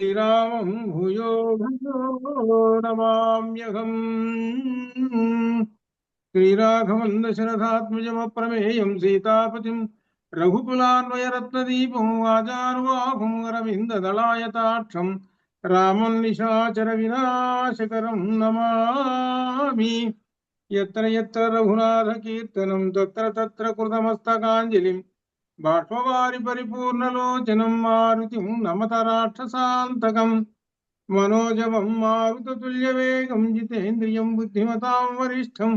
శ్రీరామం భూయో భూయో నమామ్యహం. శ్రీరాఘవం దశరథాత్మజమప్రమేయం సీతాపతిం రఘుకులాన్వయరత్నదీపం వాజానువాహం అరవిందదళాయతాక్షం రామం నిశాచర వినాశకరం నమామి. ఎత్ర ఎత్ర రఘునాథ కీర్తనం తత్ర తత్ర కృతమస్తకాంజలిం బాష్పవారి పరిపూర్ణలోచనం మారుతిం నమత రాక్షసాంతకం మనోజవం మారుతతుల్యవేగం జితేంద్రియం బుద్ధిమతాం వరిష్టం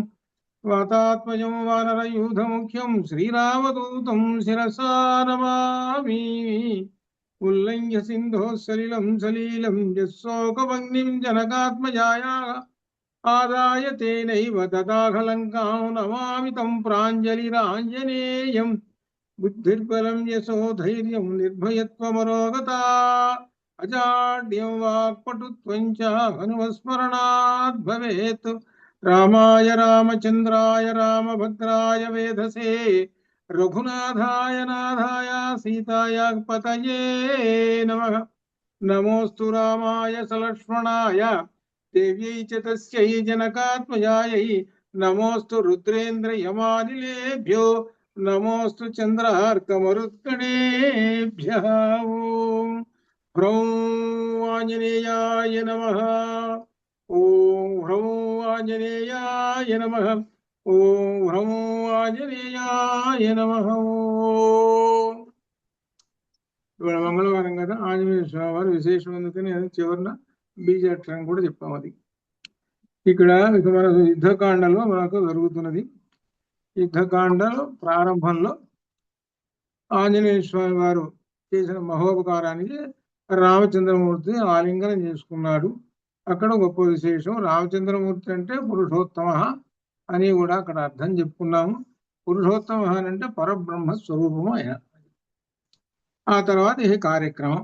వాతాత్మజం వానరయూధముఖ్యం శ్రీరామదూతం శిరసా నమామి. ఉల్లంఘ్య సింధో సలిలం సలీలం యశోకవగ్నిం జనకాత్మజాయాః ఆదాయ తేనైవ తదాఖలంకాం నమామి తం ప్రాంజలిరాంజనేయం. బుద్ధిర్బలం యశోధైర్యం నిర్భయత్వమరోగతా అజాడ్యం వాక్పటుత్వం చ హనుమస్మరణాత్ భవేత్. రామాయ రామచంద్రాయ రామభద్రాయ వేధసే రఘునాథాయ నాథాయ సీతాయ పతయే నమః. నమోస్తు రామాయ సలక్ష్మణాయ దేవ్యై చ తస్యై జనకాత్మజాయై. నమోస్తు రుద్రేంద్ర యమానిలేభ్యో నమోస్తు చంద్రార్కమరుత్కణేభ్యః. ఓం హ్రౌం ఆంజనేయాయ నమః. ఓం హ్రౌం ఆంజనేయాయ నమః. ఓం హ్రౌం ఆంజనేయాయ నమః. ఇవాళ మంగళవారం కదా, ఆంజనేయ స్వామి వారు విశేషం అందుకని చివరిన బీజాక్షరం కూడా చెప్పాం. అది ఇక్కడ ఇక మన యుద్ధకాండలో మనకు జరుగుతున్నది. యుద్ధకాండ ప్రారంభంలో ఆంజనేయ స్వామి వారు చేసిన మహోపకారానికి రామచంద్రమూర్తి ఆలింగనం చేసుకున్నాడు. అక్కడ గొప్ప విశేషం, రామచంద్రమూర్తి అంటే పురుషోత్తమ అని కూడా అక్కడ అర్థం చెప్పుకున్నాము. పురుషోత్తమ అని అంటే పరబ్రహ్మ స్వరూపము ఆయన. ఆ తర్వాత ఈ కార్యక్రమం,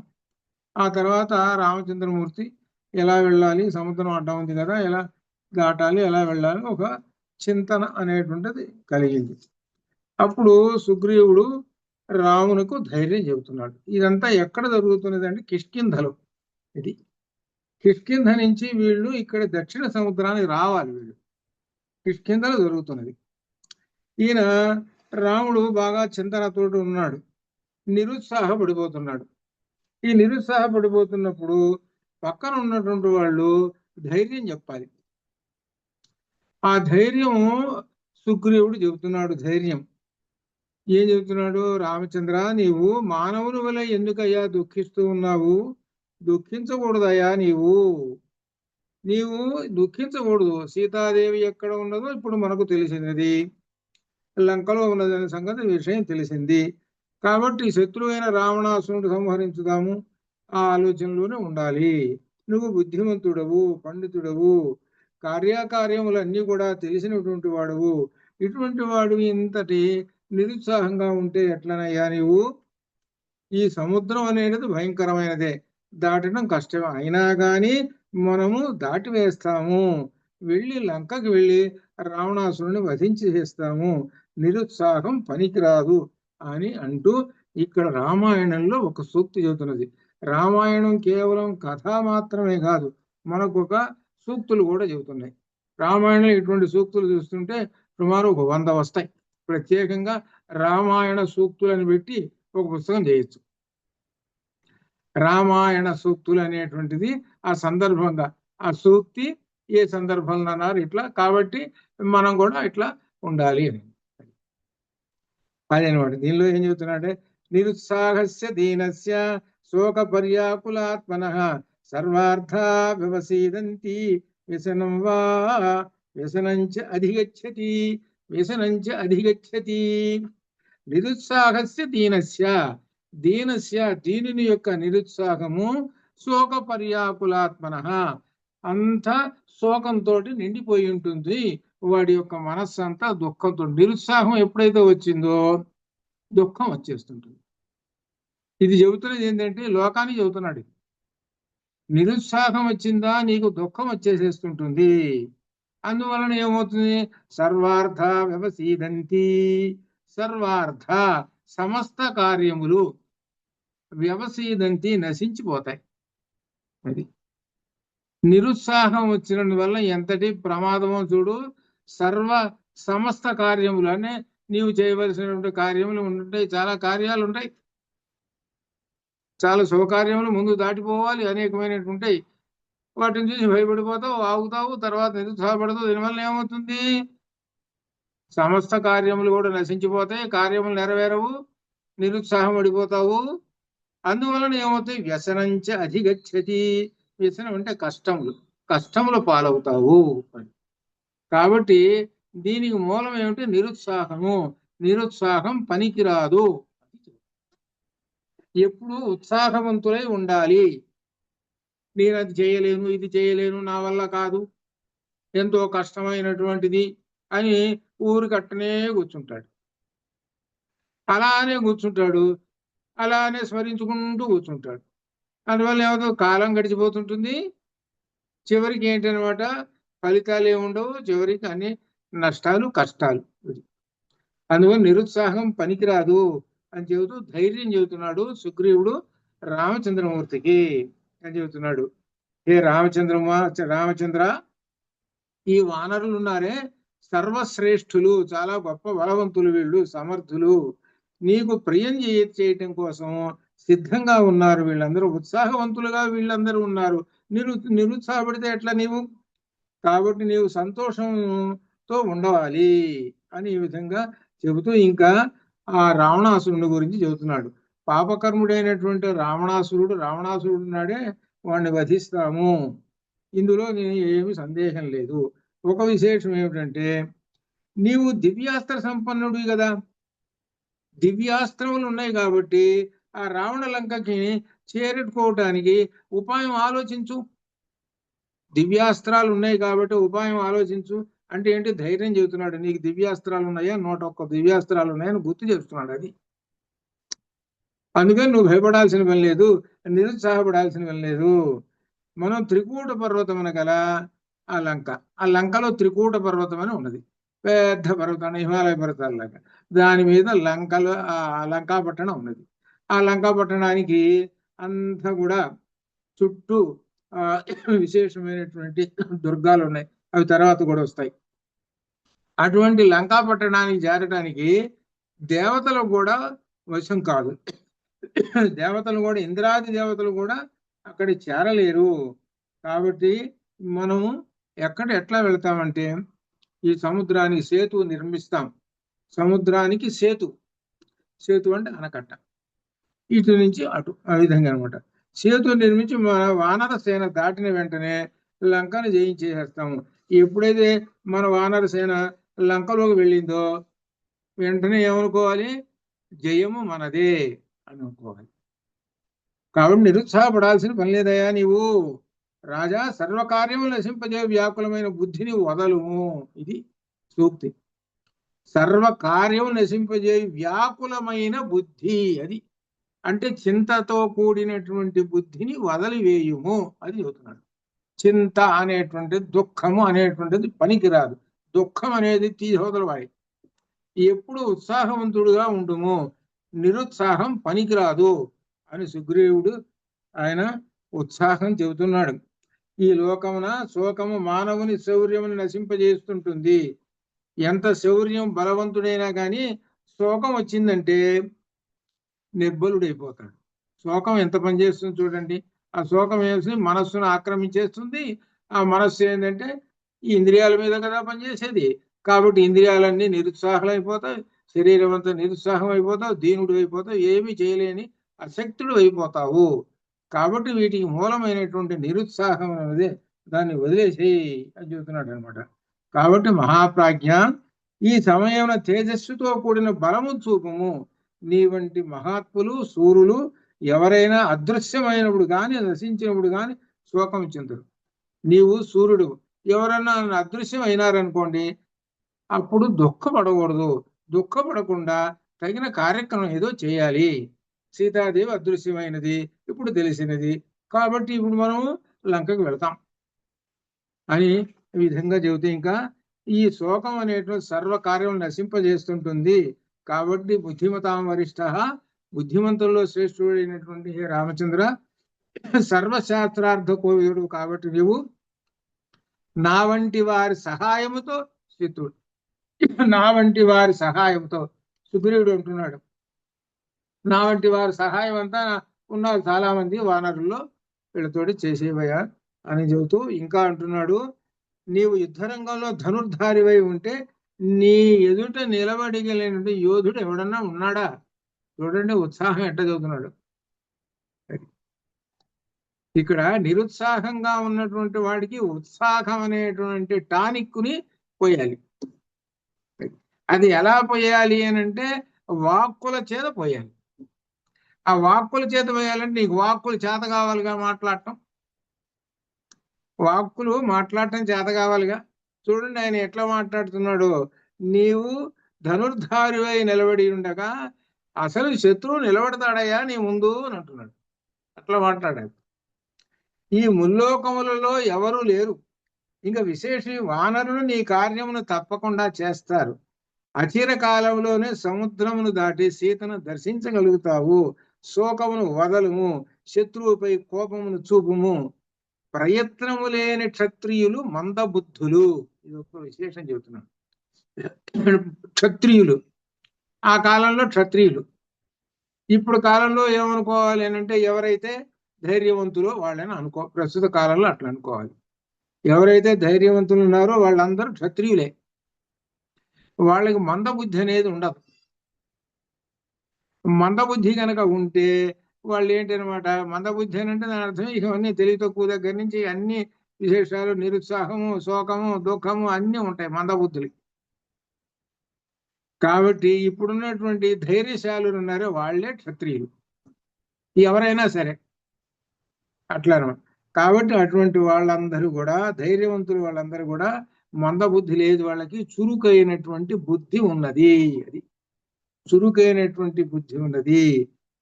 ఆ తర్వాత రామచంద్రమూర్తి ఎలా వెళ్ళాలి, సముద్రం అడ్డం ఉంది కదా, ఎలా దాటాలి, ఎలా వెళ్ళాలి, ఒక చింతన అనేటువంటిది కలిగింది. అప్పుడు సుగ్రీవుడు రామునకు ధైర్యం చెబుతున్నాడు. ఇదంతా ఎక్కడ జరుగుతున్నది అంటే కిష్కింధలో. ఇది కిష్కింధ నుంచి వీళ్ళు ఇక్కడ దక్షిణ సముద్రానికి రావాలి. వీళ్ళు కిష్కింధలో జరుగుతున్నది. ఈయన రాముడు బాగా చింతనతోటి ఉన్నాడు, నిరుత్సాహపడిపోతున్నాడు. ఈ నిరుత్సాహపడిపోతున్నప్పుడు పక్కన ఉన్నటువంటి వాళ్ళు ధైర్యం చెప్పాలి. ఆ ధైర్యం సుగ్రీవుడు చెబుతున్నాడు. ధైర్యం ఏం చెబుతున్నాడు? రామచంద్ర, నీవు మానవుని వలె ఎందుకయ్యా దుఃఖిస్తూ ఉన్నావు? దుఃఖించకూడదయ్యా, నీవు దుఃఖించకూడదు. సీతాదేవి ఎక్కడ ఉన్నదో ఇప్పుడు మనకు తెలిసినది, లంకలో ఉన్నదనే సంగతి విషయం తెలిసింది. కాబట్టి శత్రువైన రావణాసురుడు సంహరించుదాము ఆ ఆలోచనలోనే ఉండాలి. నువ్వు బుద్ధిమంతుడవు, పండితుడవు, కార్యకార్యములన్నీ కూడా తెలిసినటువంటి వాడవు. ఇటువంటి వాడు ఇంతటి నిరుత్సాహంగా ఉంటే ఎట్లనయ్యా? నీవు ఈ సముద్రం అనేది భయంకరమైనదే, దాటడం కష్టం. అయినా కానీ మనము దాటి వేస్తాము, వెళ్ళి లంకకి వెళ్ళి రావణాసురుని వధించి చేస్తాము, నిరుత్సాహం పనికిరాదు అని అంటూ ఇక్కడ రామాయణంలో ఒక సూక్తి చెబుతున్నది. రామాయణం కేవలం కథ మాత్రమే కాదు, మనకు ఒక సూక్తులు కూడా చెబుతున్నాయి. రామాయణంలో ఇటువంటి సూక్తులు చూస్తుంటే సుమారు ఒక 100 వస్తాయి. ప్రత్యేకంగా రామాయణ సూక్తులను పెట్టి ఒక పుస్తకం చేయొచ్చు. రామాయణ సూక్తులు అనేటువంటిది ఆ సందర్భంగా, ఆ సూక్తి ఏ సందర్భంలో అన్నారు ఇట్లా, కాబట్టి మనం కూడా ఇట్లా ఉండాలి అని. అదనమాట. దీనిలో ఏం చెబుతున్నాడంటే, నిరుత్సాహస్య దీనస్య శోక పర్యాకులాత్మనః సర్వార్థా వ్యవసీదంతి వ్యసనం వా వ్యసనంచ అధిగచ్చతి. నిరుత్సాహస్య దీనస్య, దీనుని యొక్క నిరుత్సాహము శోక పర్యాకులాత్మనః, అంత శోకంతో నిండిపోయి ఉంటుంది. వాడి యొక్క మనస్సు అంతా దుఃఖంతో, నిరుత్సాహం ఎప్పుడైతే వచ్చిందో దుఃఖం వచ్చేస్తుంటుంది. ఇది చెబుతున్నది ఏంటంటే లోకాన్ని చెబుతున్నాడు. నిరుత్సాహం వచ్చిందా నీకు దుఃఖం వచ్చేసేస్తుంటుంది. అందువలన ఏమవుతుంది? సర్వార్థ వ్యవసీదంతి. సర్వార్థ సమస్త కార్యములు వ్యవసీదంతి నశించిపోతాయి. అది నిరుత్సాహం వచ్చిన వల్ల ఎంతటి ప్రమాదమో చూడు. సమస్త కార్యములు అనే నీవు చేయవలసినటువంటి కార్యములు ఉంటాయి. చాలా కార్యాలు ఉంటాయి, చాలా శుభకార్యములు ముందు దాటిపోవాలి, అనేకమైనటువంటి ఉంటాయి. వాటిని చూసి భయపడిపోతావు, ఆగుతావు, తర్వాత నిరుత్సాహపడతావు. దీనివల్ల ఏమవుతుంది? సమస్త కార్యములు కూడా నశించిపోతాయి, కార్యములు నెరవేరవు, నిరుత్సాహం పడిపోతావు. అందువలన ఏమవుతాయి? వ్యసనంచ అధిగచ్చతి. వ్యసనం అంటే కష్టములు పాలవుతావు. కాబట్టి దీనికి మూలం ఏమిటి? నిరుత్సాహము. నిరుత్సాహం పనికిరాదు. ఎప్పుడు ఉత్సాహవంతులై ఉండాలి. నేను అది చేయలేను, ఇది చేయలేను, నా వల్ల కాదు, ఎంతో కష్టమైనటువంటిది అని ఊరికట్టనే కూర్చుంటాడు. అలానే కూర్చుంటాడు, అలానే స్మరించుకుంటూ కూర్చుంటాడు. అందువల్ల ఏమవుతుంది? కాలం గడిచిపోతుంటుంది. చివరికి ఏంటనమాట? ఫలితాలు ఏముండవు, చివరికి అన్ని నష్టాలు, కష్టాలు. అందువల్ల నిరుత్సాహం పనికిరాదు అని చెబుతూ ధైర్యం చెబుతున్నాడు సుగ్రీవుడు రామచంద్రమూర్తికి అని చెబుతున్నాడు. హే రామచంద్ర, ఈ వానరులు ఉన్నారే సర్వశ్రేష్ఠులు, చాలా గొప్ప బలవంతులు, వీళ్ళు సమర్థులు, నీకు ప్రియం చేయటం కోసం సిద్ధంగా ఉన్నారు. వీళ్ళందరూ ఉత్సాహవంతులుగా వీళ్ళందరూ ఉన్నారు. నిరుత్సాహపడితే ఎట్లా నీవు? కాబట్టి నీవు సంతోషంతో ఉండవాలి అని ఈ విధంగా చెబుతూ ఇంకా ఆ రావణాసురుని గురించి చెబుతున్నాడు. పాపకర్ముడైనటువంటి రావణాసురుడు ఉన్నాడే, వాడిని వధిస్తాము, ఇందులో నేను ఏమి సందేహం లేదు. ఒక విశేషం ఏమిటంటే, నీవు దివ్యాస్త్ర సంపన్నుడివి కదా, దివ్యాస్త్రములు ఉన్నాయి కాబట్టి ఆ రావణ లంకకి చేరుకోవటానికి ఉపాయం ఆలోచించు. దివ్యాస్త్రాలు ఉన్నాయి కాబట్టి ఉపాయం ఆలోచించు అంటే ఏంటి? ధైర్యం చెబుతున్నాడు. నీకు దివ్యాస్త్రాలు ఉన్నాయా? 101 దివ్యాస్త్రాలు ఉన్నాయని గుర్తు చేస్తున్నాడు. అది అందుకని నువ్వు భయపడాల్సిన పని లేదు, నిరుత్సాహపడాల్సిన పని లేదు. మనం త్రికూట పర్వతం గల ఆ లంకలో త్రికూట పర్వతం అని ఉన్నది. పెద్ద పర్వతం, హిమాలయ పర్వతాలలాగా. దాని మీద లంకాపట్టణం ఉన్నది. ఆ లంకాపట్టణానికి అంతా కూడా చుట్టూ విశేషమైనటువంటి దుర్గాలు ఉన్నాయి. అవి తర్వాత కూడా వస్తాయి. అటువంటి లంకాపట్టణానికి చేరడానికి దేవతలు కూడా వశం కాదు. దేవతలు కూడా, ఇంద్రాది దేవతలు కూడా అక్కడ చేరలేరు. కాబట్టి మనము ఎట్లా వెళ్తామంటే, ఈ సముద్రానికి సేతు నిర్మిస్తాం. సముద్రానికి సేతు అంటే ఆనకట్ట, ఇటు నుంచి అటు, ఆ విధంగా అనమాట. సేతు నిర్మించి మన వానర సేన దాటిన వెంటనే లంకను జయించేసేస్తాము. ఎప్పుడైతే మన వానర సేన లంకలోకి వెళ్ళిందో వెంటనే ఏమనుకోవాలి? జయము మనదే అని అనుకోవాలి. కాబట్టి నిరుత్సాహపడాల్సిన పని లేదయా నీవు. రాజా, సర్వకార్యములు నశింపజే వ్యాకులమైన బుద్ధిని వదలుము. ఇది సూక్తి. సర్వకార్యము నశింపజే వ్యాకులమైన బుద్ధి, అది అంటే చింతతో కూడినటువంటి బుద్ధిని వదిలివేయుము అది చెబుతున్నాడు. చింత అనేటువంటిది, దుఃఖము అనేటువంటిది పనికిరాదు. దుఃఖం అనేది తీసోదలవాయి. ఎప్పుడు ఉత్సాహవంతుడుగా ఉండుము, నిరుత్సాహం పనికిరాదు అని సుగ్రీవుడు ఆయన ఉత్సాహం చెబుతున్నాడు. ఈ లోకమున శోకము మానవుని శౌర్యముని నశింపజేస్తుంటుంది. ఎంత శౌర్యం బలవంతుడైనా కానీ శోకం వచ్చిందంటే నిర్బలుడైపోతాడు. శోకం ఎంత పనిచేస్తుంది చూడండి. ఆ శోకం వేసి మనస్సును ఆక్రమించేస్తుంది. ఆ మనస్సు ఏంటంటే ఈ ఇంద్రియాల మీద కదా పనిచేసేది. కాబట్టి ఇంద్రియాలన్నీ నిరుత్సాహాలు అయిపోతాయి, శరీరం అంతా నిరుత్సాహం అయిపోతావు, దీనుడు అయిపోతావు, ఏమీ చేయలేని అశక్తుడు అయిపోతావు. కాబట్టి వీటికి మూలమైనటువంటి నిరుత్సాహం అనేది దాన్ని వదిలేసేయి అని చెబుతున్నాడు అనమాట. కాబట్టి మహాప్రాజ్ఞ, ఈ సమయంలో తేజస్సుతో కూడిన బలము చూపము. నీ వంటి మహాత్ములు, సూరులు ఎవరైనా అదృశ్యమైనప్పుడు కానీ నశించినప్పుడు కానీ శోకం చెందరు. నీవు సూర్యుడు, ఎవరన్నా అదృశ్యం అయినారనుకోండి, అప్పుడు దుఃఖపడకూడదు. దుఃఖపడకుండా తగిన కార్యక్రమం ఏదో చేయాలి. సీతాదేవి అదృశ్యమైనది ఇప్పుడు తెలిసినది, కాబట్టి ఇప్పుడు మనము లంకకు వెళ్తాం అని ఈ విధంగా చెబితే, ఇంకా ఈ శోకం అనేటువంటి సర్వకార్యం నశింపజేస్తుంటుంది. కాబట్టి బుద్ధిమతాం వరిష్ఠ, బుద్ధిమంతుల్లో శ్రేష్ఠుడైనటువంటి హే రామచంద్ర, సర్వశాస్త్రార్థ కోవిదుడు కాబట్టి నీవు నా వంటి వారి సహాయముతో శత్రుడు, నా వంటి వారి సహాయంతో సుగ్రీవుడు అంటున్నాడు. నా వంటి వారి సహాయం అంతా ఉన్నారు చాలా మంది వానరుల్లో, వీళ్ళతోటి చేసేవయ్యా అని చెబుతూ ఇంకా అంటున్నాడు, నీవు యుద్ధరంగంలో ధనుర్ధారివై ఉంటే నీ ఎదుట నిలబడిగలేని యోధుడు ఎవడన్నా ఉన్నాడా? చూడండి ఉత్సాహం ఎట్ట చదువుతున్నాడు. ఇక్కడ నిరుత్సాహంగా ఉన్నటువంటి వాడికి ఉత్సాహం అనేటువంటి టానిక్ని పోయాలి. అది ఎలా పోయాలి అని అంటే వాక్కుల చేత పోయాలి. ఆ వాక్కుల చేత పోయాలంటే నీకు వాక్కులు చేత కావాలిగా, వాక్కులు మాట్లాడటం చేత కావాలిగా. చూడండి ఆయన ఎట్లా మాట్లాడుతున్నాడు, నీవు ధనుర్ధారివై నిలబడి ఉండగా అసలు శత్రువు నిలబడతాడయ్యా నీ ముందు అని అంటున్నాడు. అట్లా మాట్లాడాడు. ఈ ముల్లోకములలో ఎవరు లేరు, ఇంకా విశేష వానరులు నీ కార్యమును తప్పకుండా చేస్తారు. అచిర కాలంలోనే సముద్రమును దాటి సీతను దర్శించగలుగుతావు. శోకమును వదలుము, శత్రువుపై కోపమును చూపుము. ప్రయత్నము లేని క్షత్రియులు మందబుద్ధులు. ఇది ఒక విశేషం చెబుతున్నాను. క్షత్రియులు ఆ కాలంలో క్షత్రియులు, ఇప్పుడు కాలంలో ఏమనుకోవాలి అని అంటే ఎవరైతే ధైర్యవంతులో వాళ్ళని అనుకో. ప్రస్తుత కాలంలో అట్లా అనుకోవాలి. ఎవరైతే ధైర్యవంతులు ఉన్నారో వాళ్ళందరూ క్షత్రియులే. వాళ్ళకి మందబుద్ధి అనేది ఉండదు. మందబుద్ధి కనుక ఉంటే వాళ్ళు ఏంటనమాట, మందబుద్ధి అని అంటే దాని అర్థం ఇవన్నీ తెలివి తక్కువ దగ్గర నుంచి అన్ని విశేషాలు, నిరుత్సాహము, శోకము, దుఃఖము అన్నీ ఉంటాయి మందబుద్ధులు. కాబట్టి ఇప్పుడున్నటువంటి ధైర్యశాలులు ఉన్నారో వాళ్ళే క్షత్రియులు, ఎవరైనా సరే అట్లా అనమాట. కాబట్టి అటువంటి వాళ్ళందరూ కూడా ధైర్యవంతులు, వాళ్ళందరూ కూడా మందబుద్ధి లేదు, వాళ్ళకి చురుకైనటువంటి బుద్ధి ఉన్నది. అది చురుకైనటువంటి బుద్ధి ఉన్నది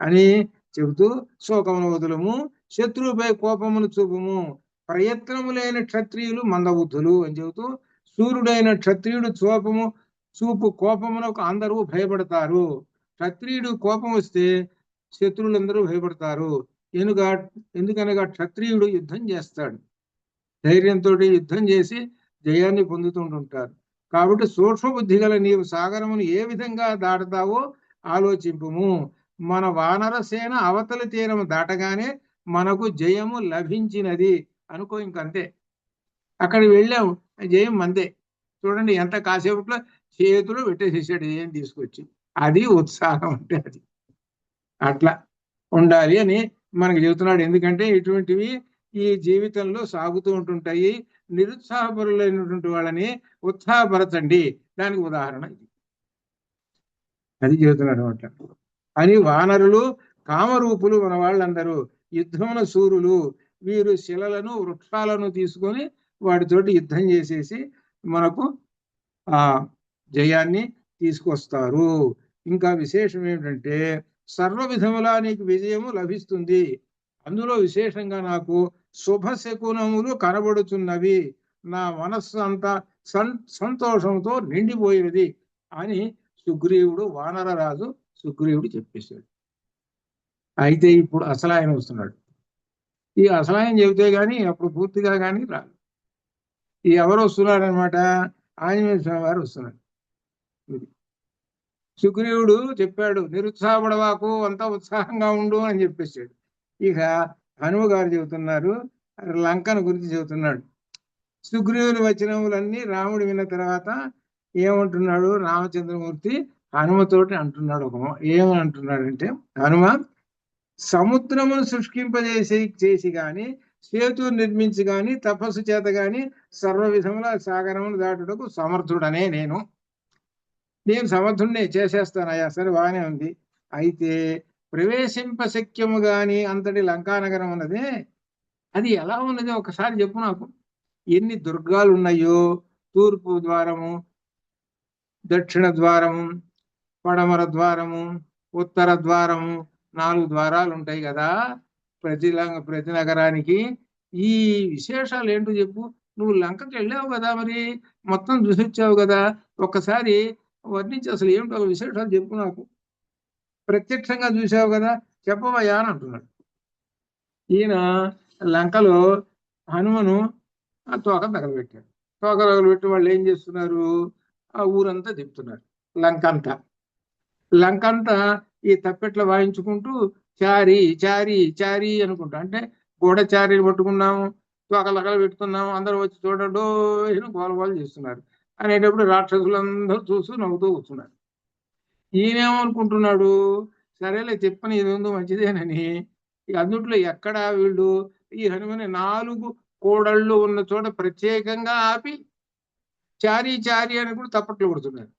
అని చెబుతూ శోకమును వదులము, శత్రువుపై కోపమును చూపుము, ప్రయత్నము లేని క్షత్రియులు మందబుద్ధులు అని చెబుతూ సూర్యుడైన క్షత్రియుడు చూపు కోపమునకు అందరూ భయపడతారు. క్షత్రియుడు కోపం వస్తే శత్రువులందరూ భయపడతారు. ఎందుకనగా క్షత్రియుడు యుద్ధం చేస్తాడు, ధైర్యంతో యుద్ధం చేసి జయాన్ని పొందుతుంటుంటారు. కాబట్టి సూక్ష్మ బుద్ధి గల నీవు సాగరమును ఏ విధంగా దాటుతావో ఆలోచింపుము. మన వానర సేన అవతలి తీరము దాటగానే మనకు జయము లభించినది అనుకో. ఇంకంతే, అక్కడ వెళ్ళాము, జయం మందే. చూడండి ఎంత కాసేపట్లో చేతులు పెట్టేసేసాడు జయం తీసుకొచ్చి. అది ఉత్సాహం అంటే అది అట్లా ఉండాలి అని మనకు చెబుతున్నాడు. ఎందుకంటే ఇటువంటివి ఈ జీవితంలో సాగుతూ ఉంటుంటాయి. నిరుత్సాహపరులైనటువంటి వాళ్ళని ఉత్సాహపరచండి, దానికి ఉదాహరణ ఇది. అది చెబుతున్నాడు అనమాట. అని వానరులు కామరూపులు మన వాళ్ళందరూ యుద్ధమున సూరులు. వీరు శిలలను, వృక్షాలను తీసుకొని వాటితోటి యుద్ధం చేసేసి మనకు ఆ జయాన్ని తీసుకొస్తారు. ఇంకా విశేషం ఏమిటంటే సర్వ విధములా నీకు విజయము లభిస్తుంది. అందులో విశేషంగా నాకు శుభశకునములు కనబడుతున్నవి. నా మనస్సు అంతా సంతోషంతో నిండిపోయినది అని సుగ్రీవుడు, వానరరాజు సుగ్రీవుడు చెప్పేశాడు. అయితే ఇప్పుడు అసలు ఆయన వస్తున్నాడు. ఈ అసలు ఆయన చెబితే గాని అప్పుడు పూర్తిగా కానీ రాదు. ఈ ఎవరు వస్తున్నారనమాట, ఆంజనేయ స్వామి వారు వస్తున్నారు. సుగ్రీవుడు చెప్పాడు, నిరుత్సాహపడవాకు, అంతా ఉత్సాహంగా ఉండు అని చెప్పేశాడు. ఇక హనుమ గారు చెబుతున్నారు, లంకను గురించి చెబుతున్నాడు. సుగ్రీవుని వచనములన్నీ రాముడు విన్న తర్వాత ఏమంటున్నాడు రామచంద్రమూర్తి హనుమతోటి అంటున్నాడు. ఏమని అంటున్నాడంటే, హనుమ సముద్రమును చేసి గాని, సేతు నిర్మించి గాని, తపస్సు చేత గాని సర్వ విధముల సాగరమును దాటుటకు సమర్థుడనే నేను సమర్థుడినే, చేసేస్తానయ్యా. సరే బాగానే ఉంది. అయితే ప్రవేశింపశక్యము గాని అంతటి లంకానగరం ఉన్నదే, అది ఎలా ఉన్నది ఒకసారి చెప్పు నాకు. ఎన్ని దుర్గాలు ఉన్నాయో, తూర్పు ద్వారము, దక్షిణ ద్వారము, పడమర ద్వారము, ఉత్తర ద్వారము, 4 ద్వారాలు ఉంటాయి కదా ప్రతి నగరానికి. ఈ విశేషాలు ఏంటో చెప్పు. నువ్వు లంకకి వెళ్ళావు కదా, మరి మొత్తం చూసి వచ్చావు కదా, ఒక్కసారి వర్ణించి అసలు ఏమిటో విశేషాలు చెప్పు నాకు. ప్రత్యక్షంగా చూసావు కదా, చెప్పవయ్యా అని అంటున్నాడు. ఈయన లంకలో హనుమను ఆ తోక తగలబెట్టారు. తోక తగలబెట్టి వాళ్ళు ఏం చేస్తున్నారు, ఆ ఊరంతా తిప్పుతున్నారు. లంకంతా ఈ తప్పెట్ల వాయించుకుంటూ చారి చారి చారి అనుకుంటా, అంటే గూఢచారిని పట్టుకున్నాము, తోకలకలు పెట్టుకున్నాము, అందరూ వచ్చి చూడడో గోలగోలు చేస్తున్నారు అనేటప్పుడు రాక్షసులందరూ చూస్తూ నవ్వుతూ కూర్చున్నారు. ఈయనేమనుకుంటున్నాడు, సరేలే చెప్పని ఇది ఉందో మంచిదేనని. అందుట్లో ఎక్కడ వీళ్ళు ఈ హనుమని 4 కోడళ్ళు ఉన్న చోట ప్రత్యేకంగా ఆపి చారీ చారీ అని కూడా తప్పట్లు కొడుతున్నారు.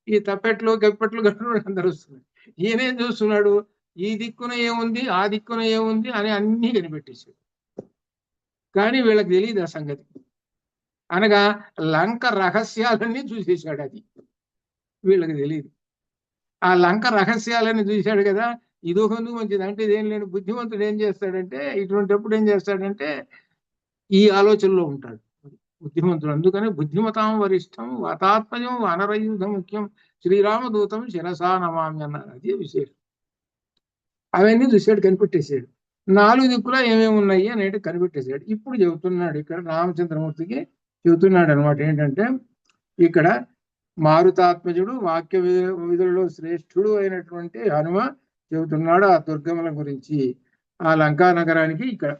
ఈ తప్పెట్లు గప్పెట్లు గట్టు అందరూ వస్తున్నారు. ఈయనేం చూస్తున్నాడు, ఈ దిక్కున ఏముంది ఆ దిక్కున ఏముంది అని అన్నీ కనిపెట్టేశాడు. కానీ వీళ్ళకి తెలియదు ఆ సంగతి. అనగా లంక రహస్యాలన్నీ చూసేశాడు. అది వీళ్ళకి తెలియదు. ఆ లంక రహస్యాలని చూశాడు కదా, ఇదొకందుకు మంచిది. అంటే ఇదేం లేని బుద్ధిమంతుడు ఏం చేస్తాడంటే, ఇటువంటిప్పుడు ఏం చేస్తాడంటే ఈ ఆలోచనలో ఉంటాడు బుద్ధిమంతుడు. అందుకని బుద్ధిమతాం వరిష్టం వాతాత్మజం వానరయుధ ముఖ్యం శ్రీరామదూతం శిరసా నమామి అన్నారు. అది విశేషం. అవన్నీ చూశాడు, కనిపెట్టేశాడు. 4 దిక్కులా ఏమేమి ఉన్నాయి అనేది కనిపెట్టేశాడు. ఇప్పుడు చెబుతున్నాడు, ఇక్కడ రామచంద్రమూర్తికి చెబుతున్నాడు అనమాట. ఏంటంటే ఇక్కడ మారుతాత్మజుడు వాక్య విధులలో శ్రేష్ఠుడు అయినటువంటి హనుమ చెబుతున్నాడు ఆ దుర్గముల గురించి. ఆ లంకా నగరానికి ఇక్కడ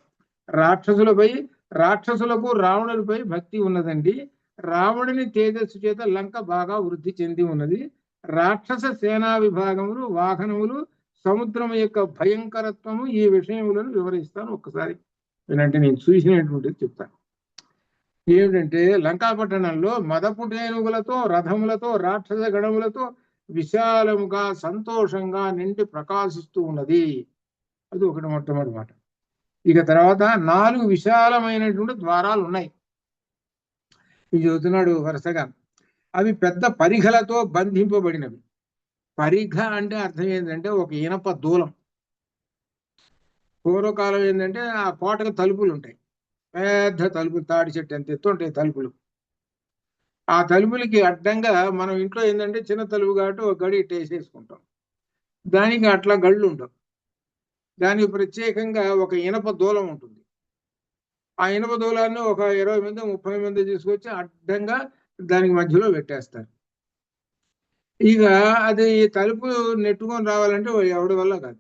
రాక్షసులకు రావణుడిపై భక్తి ఉన్నదండి. రావణుని తేజస్సు చేత లంక బాగా వృద్ధి చెంది ఉన్నది. రాక్షస సేనా విభాగములు, వాహనములు, సముద్రం యొక్క భయంకరత్వము, ఈ విషయములను వివరిస్తాను. ఒక్కసారి వినంటే నేను చూసినటువంటిది చెప్తాను. ఏమిటంటే లంకాపట్టణంలో మదపుటేనుగులతో, రథములతో, రాక్షస గణములతో విశాలముగా సంతోషంగా నిండి ప్రకాశిస్తూ ఉన్నది. అది ఒకటి మొట్టమొదటి మాట. ఇక తర్వాత 4 విశాలమైనటువంటి ద్వారాలు ఉన్నాయి. ఇది చెబుతున్నాడు వరుసగా. అవి పెద్ద పరిఘలతో బంధింపబడినవి. పరిఘ అంటే అర్థం ఏంటంటే ఒక ఇనప దూలం. పూర్వకాలం ఏంటంటే ఆ కోటకు తలుపులు ఉంటాయి, పెద్ద తలుపులు, తాడి చెట్టు ఎంత ఎత్తు ఉంటాయి తలుపులు. ఆ తలుపులకి అడ్డంగా మనం ఇంట్లో ఏంటంటే చిన్న తలుపు కాబట్టి ఒక గడి వేసేసుకుంటాం. దానికి అట్లా గళ్ళు ఉండవు. దానికి ప్రత్యేకంగా ఒక ఇనప దూలం ఉంటుంది. ఆ ఇనప దూలాన్ని ఒక 20 మంది 30 మంది తీసుకొచ్చి అడ్డంగా దానికి మధ్యలో పెట్టేస్తారు. ఇక అది తలుపు నెట్టుకొని రావాలంటే ఎవడి వల్ల కాదు.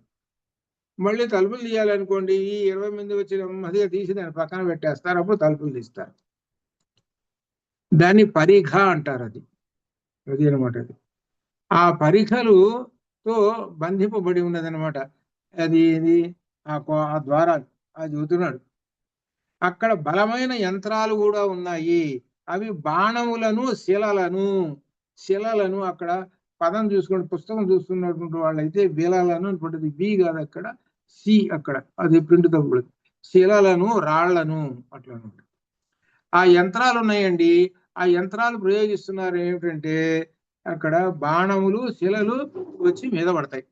మళ్ళీ తలుపులు తీయాలనుకోండి, ఈ 20 మంది వచ్చి నెమ్మదిగా తీసి దాని పక్కన పెట్టేస్తారు. అప్పుడు తలుపులు తీస్తారు. దాన్ని పరిఘ అంటారు. అది అనమాట. అది ఆ పరిఘలుతో బంధింపబడి ఉన్నదనమాట. అది ఆ ద్వారాలు అది చెబుతున్నాడు. అక్కడ బలమైన యంత్రాలు కూడా ఉన్నాయి. అవి బాణములను శిలలను అక్కడ పదం చూసుకోండి, పుస్తకం చూస్తున్నటువంటి వాళ్ళైతే బిలలను అనుకుంటుంది, బి కాదు అక్కడ సి, అక్కడ అది ప్రింట్ తప్పుడు. శిలలను, రాళ్లను అట్లా అనమాట. ఆ యంత్రాలు ఉన్నాయండి. ఆ యంత్రాలు ప్రయోగిస్తున్నారు ఏమిటంటే అక్కడ బాణములు, శిలలు వచ్చి మీద పడతాయి.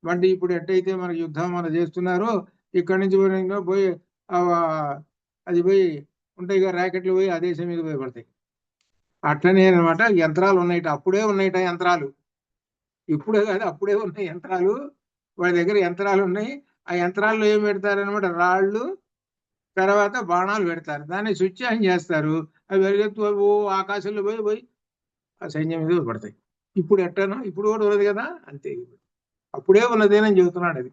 అంటే ఇప్పుడు ఎట్టయితే మనకి యుద్ధం మనం చేస్తున్నారో ఇక్కడి నుంచి పోయి అది పోయి ఉంటాయి కదా ర్యాకెట్లు, పోయి ఆ దేశం మీద పోయి పడతాయి. అట్లనే అనమాట యంత్రాలు ఉన్నాయట. అప్పుడే ఉన్నాయట యంత్రాలు, ఇప్పుడే కాదు అప్పుడే ఉన్నాయి యంత్రాలు. వాడి దగ్గర యంత్రాలు ఉన్నాయి. ఆ యంత్రాల్లో ఏం పెడతారనమాట, రాళ్ళు, తర్వాత బాణాలు పెడతారు. దాన్ని స్విచ్ ఆన్ చేస్తారు. అవి వెలుగెత్తు ఆకాశంలో పోయి ఆ సైన్యం మీద పడతాయి. ఇప్పుడు ఎట్టనో ఇప్పుడు కూడా ఉన్నది కదా, అంతే. అప్పుడే ఉన్నదేనని చెబుతున్నాడు. అది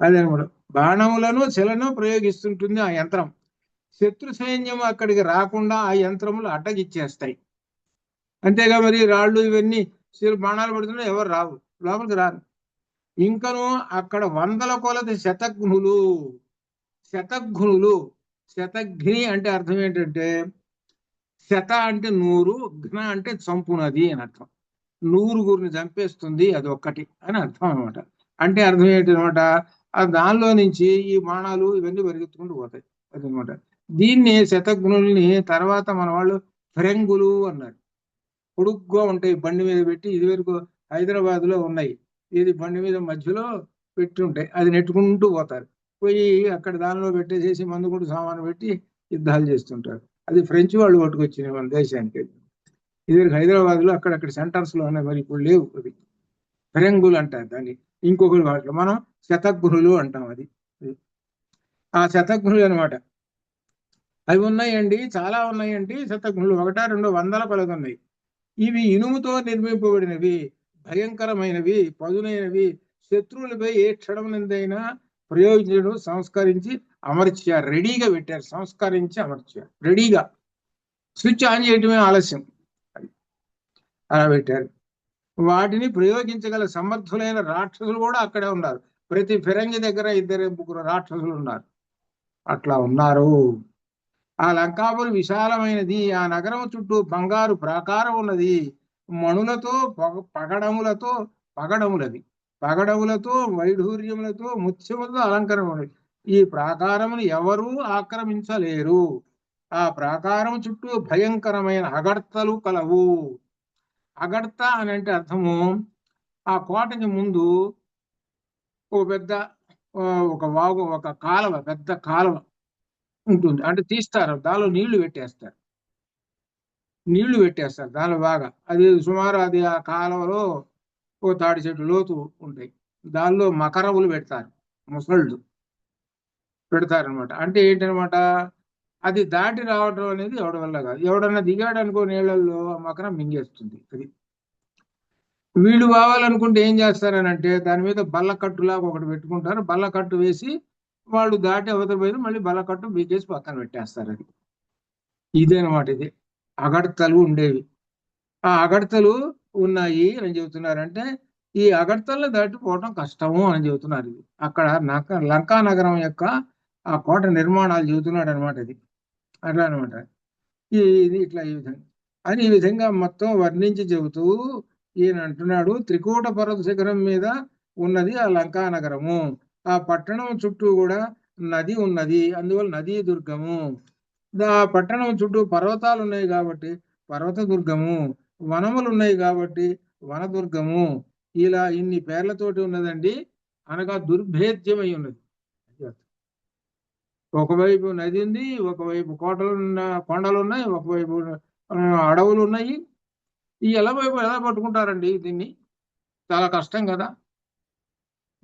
అదనమాట. బాణములను శిలను ప్రయోగిస్తుంటుంది ఆ యంత్రం. శత్రు సైన్యం అక్కడికి రాకుండా ఆ యంత్రములు అడ్డగిచ్చేస్తాయి. అంతేగా మరి రాళ్ళు ఇవన్నీ బాణాలు పడుతున్నా ఎవరు రావు, లోపలికి రారు. ఇంకను అక్కడ వందల కొలది శతఘ్నులు. శతఘ్ని అంటే అర్థం ఏంటంటే శత అంటే 100, ఘ్న అంటే చంపునది అని అర్థం. 100 చంపేస్తుంది అది ఒక్కటి అని అర్థం అనమాట. అంటే అర్థం ఏంటనమాట, దానిలో నుంచి ఈ బాణాలు ఇవన్నీ పరిగెత్తుకుంటూ పోతాయి అదనమాట. దీన్ని శతఘ్నుల్ని తర్వాత మన వాళ్ళు ఫిరంగులు అన్నారు. పొడుగ్గా ఉంటాయి, బండి మీద పెట్టి. ఇదివరకు హైదరాబాద్ లో ఉన్నాయి. ఇది బండి మీద మధ్యలో పెట్టి ఉంటాయి, అది నెట్టుకుంటూ పోతారు. పోయి అక్కడ దానిలో పెట్టేసేసి మందుగుండు సామాను పెట్టి యుద్ధాలు చేస్తుంటారు. అది ఫ్రెంచ్ వాళ్ళు పట్టుకొచ్చినాయి మన దేశానికి. ఇది హైదరాబాద్ లో అక్కడక్కడ సెంటర్స్ లో ఉన్నాయి, మరి ఇప్పుడు లేవు. అది ఫిరంగులు అంటారు దాన్ని. ఇంకొకరు వాటిలో మనం శతఘ్నులు అంటాం. అది ఆ శతఘ్నులు అనమాట. అవి ఉన్నాయండి, చాలా ఉన్నాయండి శతఘ్నులు, 100-200 కొలది ఉన్నాయి. ఇవి ఇనుముతో నిర్మింపబడినవి, భయంకరమైనవి, పదునైనవి, శత్రువులపై ఏ క్షణం నిందైనా ప్రయోగించడం, సంస్కరించి అమర్చారు, రెడీగా పెట్టారు, సంస్కరించి అమర్చారు, రెడీగా. స్విచ్ ఆన్ చేయటమే ఆలస్యం, అలా పెట్టారు. వాటిని ప్రయోగించగల సమర్థులైన రాక్షసులు కూడా అక్కడే ఉన్నారు. ప్రతి ఫిరంగి దగ్గర 2-3 రాక్షసులు ఉన్నారు. అట్లా ఉన్నారు. ఆ లంకాపురి విశాలమైనది, ఆ నగరం చుట్టూ బంగారు ప్రాకారం ఉన్నది, మణులతో పగడములతో వైఢూర్యములతో ముత్యములతో అలంకరణ ఉన్నది. ఈ ప్రాకారమును ఎవరూ ఆక్రమించలేరు. ఆ ప్రాకారం చుట్టూ భయంకరమైన అగర్తలు కలవు. అగర్త అని అంటే అర్థము, ఆ కోటకి ముందు ఒక వాగు, ఒక కాలువ, పెద్ద కాలువ ఉంటుంది. అంటే తీస్తారు, దానిలో నీళ్లు పెట్టేస్తారు దానిలో బాగా. అది సుమారు అది ఆ కాలువలో ఓ తాడి చెట్టు లోతు ఉంటాయి, దానిలో మకరవులు పెడతారు, ముసళ్ళు పెడతారనమాట. అంటే ఏంటనమాట, అది దాటి రావడం అనేది ఎవడి వల్ల కాదు. ఎవడన్నా దిగాడు అనుకో నీళ్ళల్లో, ఆ మకరం మింగేస్తుంది. అది వీళ్ళు కావాలనుకుంటే ఏం చేస్తారనంటే, దాని మీద బల్లకట్టులాగా ఒకటి పెట్టుకుంటారు, బల్లకట్టు వేసి వాళ్ళు దాటి అవతల పోయి మళ్ళీ బల్లకట్టు బీకేసి పక్కన పెట్టేస్తారు. అది ఇదేనమాట. ఇది అగడ్తలు ఉండేవి. ఆ అగడ్తలు ఉన్నాయి అని చెబుతున్నారంటే, ఈ అగడ్తలను దాటిపోవటం కష్టము అని చెబుతున్నారు. ఇది అక్కడ లంకా నగరం యొక్క ఆ కోట నిర్మాణాలు చెబుతున్నాడు అనమాట. ఇది అట్లా అనమాట. ఇది ఇట్లా ఈ విధంగా అని ఈ విధంగా మొత్తం వర్ణించి చెబుతూ ఈయన అంటున్నాడు, త్రికూట పర్వత శిఖరం మీద ఉన్నది ఆ లంకా నగరము. ఆ పట్టణం చుట్టూ కూడా నది ఉన్నది, అందువల్ల నదీ దుర్గము. ఆ పట్టణం చుట్టూ పర్వతాలు ఉన్నాయి కాబట్టి పర్వత దుర్గము, వనములు ఉన్నాయి కాబట్టి వనదుర్గము. ఇలా ఇన్ని పేర్లతోటి ఉన్నదండి. అనగా దుర్భేద్యమై ఉన్నది. ఒకవైపు నది ఉంది, ఒకవైపు కొండలు ఉన్నాయి, ఒకవైపు అడవులు ఉన్నాయి. ఈ వైపు ఎలా పట్టుకుంటారండి దీన్ని? చాలా కష్టం కదా.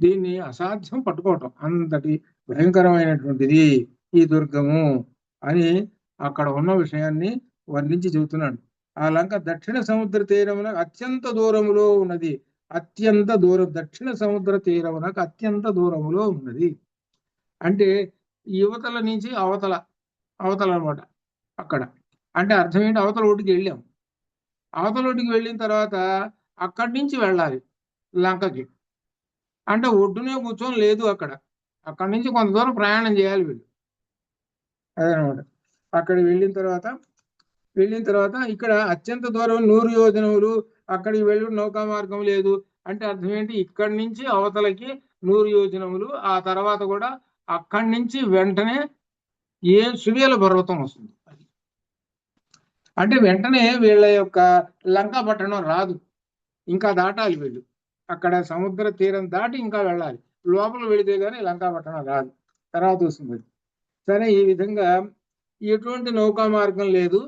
దీన్ని అసాధ్యం పట్టుకోవటం, అంతటి భయంకరమైనటువంటిది ఈ దుర్గము అని అక్కడ ఉన్న విషయాన్ని వర్ణించి చెబుతున్నాడు. ఆ లంక దక్షిణ సముద్ర తీరమునకు అత్యంత దూరములో ఉన్నది. దక్షిణ సముద్ర తీరమునకు అత్యంత దూరములో ఉన్నది. అంటే యువతల నుంచి అవతల అనమాట అక్కడ. అంటే అర్థం ఏంటి, అవతల ఒడ్డుకి వెళ్ళాం, అవతల ఒడ్డుకి వెళ్ళిన తర్వాత అక్కడి నుంచి వెళ్ళాలి లంకకి. అంటే ఒడ్డునే కూర్చొని లేదు, అక్కడి నుంచి కొంత దూరం ప్రయాణం చేయాలి వీళ్ళు. అదనమాట. అక్కడికి వెళ్ళిన తర్వాత ఇక్కడ అత్యంత దూరం 100 యోజనములు, అక్కడికి వెళ్ళి నౌకా మార్గం లేదు. అంటే అర్థం ఏంటి, ఇక్కడి నుంచి అవతలకి 100 యోజనములు, ఆ తర్వాత కూడా అక్కడి నుంచి వెంటనే సువేల పర్వతం వస్తుంది. అంటే వెంటనే వీళ్ళ యొక్క లంకా పట్టణం రాదు, ఇంకా దాటాలి వీళ్ళు. అక్కడ సముద్ర తీరం దాటి ఇంకా వెళ్ళాలి, లోపల వెళితే గానీ లంకా పట్టణం రాదు, తర్వాత వస్తుంది. సరే, ఈ విధంగా ఎటువంటి నౌకా మార్గం లేదు.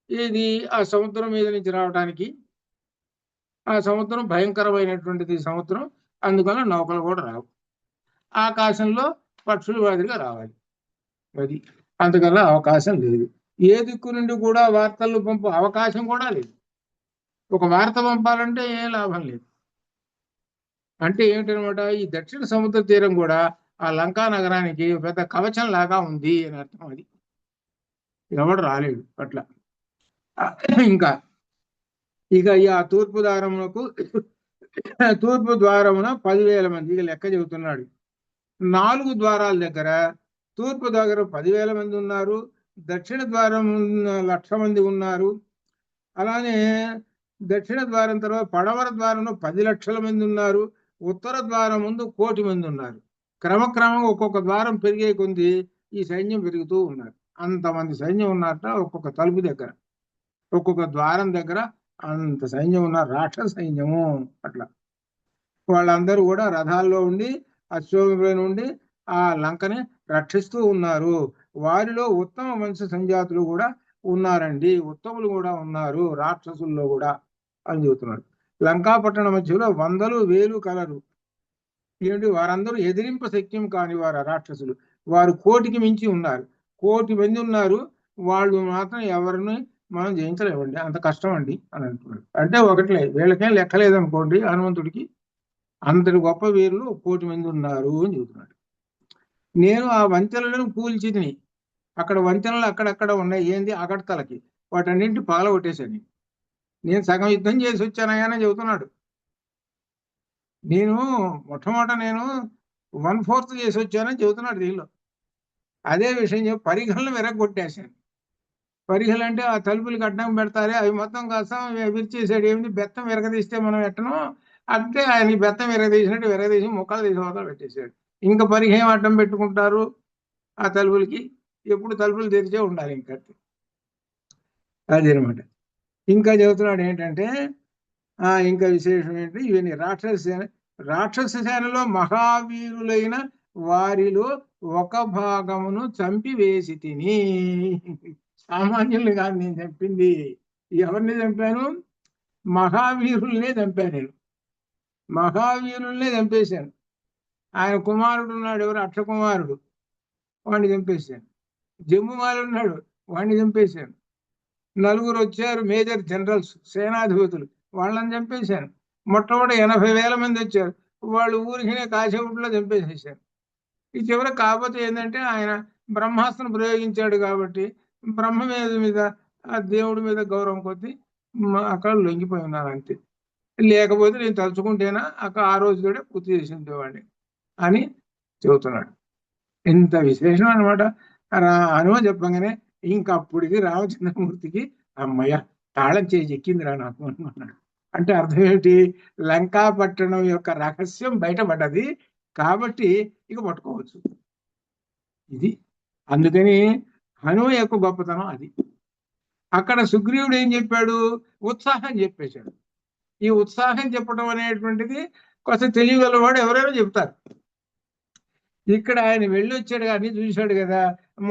ఇది ఆ సముద్రం మీద నుంచి రావడానికి, ఆ సముద్రం భయంకరమైనటువంటిది సముద్రం, అందువల్ల నౌకలు కూడా రావు. ఆకాశంలో పక్షులు మాదిరిగా రావాలి, అది అంతకన్నా అవకాశం లేదు. ఏ దిక్కు నుండి కూడా వార్తలు పంపు అవకాశం కూడా లేదు. ఒక వార్త పంపాలంటే ఏం లాభం లేదు. అంటే ఏమిటనమాట, ఈ దక్షిణ సముద్ర తీరం కూడా ఆ లంకా నగరానికి పెద్ద కవచం లాగా ఉంది అని అర్థం. అది ఎవడు రాలేడు అట్లా. ఇక ఆ తూర్పు ద్వారమున 10,000 మంది, ఇక లెక్క చెబుతున్నాడు. 4 ద్వారాల దగ్గర తూర్పు దగ్గర 10,000 మంది ఉన్నారు, దక్షిణ ద్వారం 1,00,000 మంది ఉన్నారు. అలానే దక్షిణ ద్వారం తర్వాత పడమర ద్వారంలో 10 లక్షల మంది ఉన్నారు, ఉత్తర ద్వారం ముందు 1,00,00,000 మంది ఉన్నారు. క్రమక్రమంగా ఒక్కొక్క ద్వారం పెరిగే కొంది ఈ సైన్యం పెరుగుతూ ఉన్నారు. అంతమంది సైన్యం ఉన్నారట ఒక్కొక్క తలుపు దగ్గర, ఒక్కొక్క ద్వారం దగ్గర అంత సైన్యం ఉన్నారు, రాక్షస సైన్యము. అట్లా వాళ్ళందరూ కూడా రథాల్లో ఉండి అశ్వముపై నుండి ఆ లంకని రక్షిస్తూ ఉన్నారు. వారిలో ఉత్తమ వంశ సంజాతులు కూడా ఉన్నారండి, ఉత్తములు కూడా ఉన్నారు రాక్షసుల్లో కూడా అని చెబుతున్నాడు. లంకాపట్టణ మధ్యలో 100,000 కలరు. ఏమిటి, వారందరూ ఎదిరింప శక్యం కాని వారు రాక్షసులు. వారు 1,000,000కి మించి ఉన్నారు. 1,000,000 మంది ఉన్నారు. వాళ్ళు మాత్రం ఎవరిని మనం జయించలేమండి, అంత కష్టం అండి అని అంటున్నాడు. అంటే ఒకట్లే, వీళ్ళకేం లెక్కలేదనుకోండి, హనుమంతుడికి అంతటి గొప్ప వీరులు 1,000,000 మంది ఉన్నారు అని చెబుతున్నాడు. నేను ఆ వంతెనలను కూల్చితిని. అక్కడ వంతెనలు అక్కడక్కడ ఉన్నాయి, ఏంది అగడతలకి, వాటన్నింటి పగలగొట్టేశాను. నేను సగం యుద్ధం చేసి వచ్చానయ్యానే చెబుతున్నాడు. నేను మొట్టమొదట నేను 1/4 చేసి వచ్చానని చెబుతున్నాడు దీనిలో. అదే విషయం చెప్పి పరిఘలను విరగొట్టేశాను. పరిఘలు అంటే ఆ తలుపులకి అడ్డం పెడతారే, అవి మొత్తం కాస్త విరిచేసాడు. ఏమిటి, బెత్తం విరగదీస్తే మనం ఎట్టనో అంటే ఆయన బెత్తం విరగదీసినట్టు విరగదీసి ముక్కలు తీసి అవతల పెట్టేశాడు. ఇంకా పరిఘ ఏం అడ్డం పెట్టుకుంటారు ఆ తలుపులకి, ఎప్పుడు తలుపులు తెరిచే ఉండాలి ఇంకా. అదనమాట. ఇంకా చెబుతున్నాడు ఏంటంటే ఇంకా విశేషం ఏంటి, ఇవన్నీ రాక్షస సేనలో మహావీరులైన వారిలో ఒక భాగమును చంపివేసి తిని. సామాన్యుల్ని కాదు నేను చంపింది. ఎవరిని చంపాను? మహావీరుల్నే చంపాను నేను. మహావీరుల్నే చంపేశాను. ఆయన కుమారుడు ఉన్నాడు, ఎవరు, అక్షకుమారుడు, వాడిని చంపేశాను. జమ్ముమాలి ఉన్నాడు, వాడిని చంపేశాను. 4 వచ్చారు మేజర్ జనరల్స్, సేనాధిపతులు, వాళ్ళని చంపేశాను. మొట్టమొదటి 80,000 మంది వచ్చారు, వాళ్ళు ఊరికినే కాసేపుట్లో చంపేసేసారు. ఈ చివర కాకపోతే ఏంటంటే ఆయన బ్రహ్మాస్త్రం ప్రయోగించాడు కాబట్టి బ్రహ్మ మీద ఆ దేవుడి మీద గౌరవం కొద్దీ అక్కడ లొంగిపోయి ఉన్నారు అంతే. లేకపోతే నేను తలుచుకుంటేనా అక్కడ ఆ రోజుతోనే పూర్తి చేసి ఉండేవాడిని అని చెబుతున్నాడు. ఇంత విశేషం అనమాట. హనుమ చెప్పగానే ఇంకప్పటికి రామచంద్రమూర్తికి అమ్మయ్య తాళం చేసి ఎక్కిందిరా నాకు అనుకున్నాడు. అంటే అర్థం ఏమిటి, లంకాపట్టణం యొక్క రహస్యం బయటపడ్డది కాబట్టి ఇక పట్టుకోవచ్చు. ఇది అందుకని హనుమ యొక్క గొప్పతనం అది. అక్కడ సుగ్రీవుడు ఏం చెప్పాడు, ఉత్సాహం చెప్పేశాడు. ఈ ఉత్సాహం చెప్పడం అనేటువంటిది కొంచెం తెలియగలవాడు ఎవరైనా చెప్తారు. ఇక్కడ ఆయన వెళ్ళి వచ్చాడు కానీ చూశాడు కదా,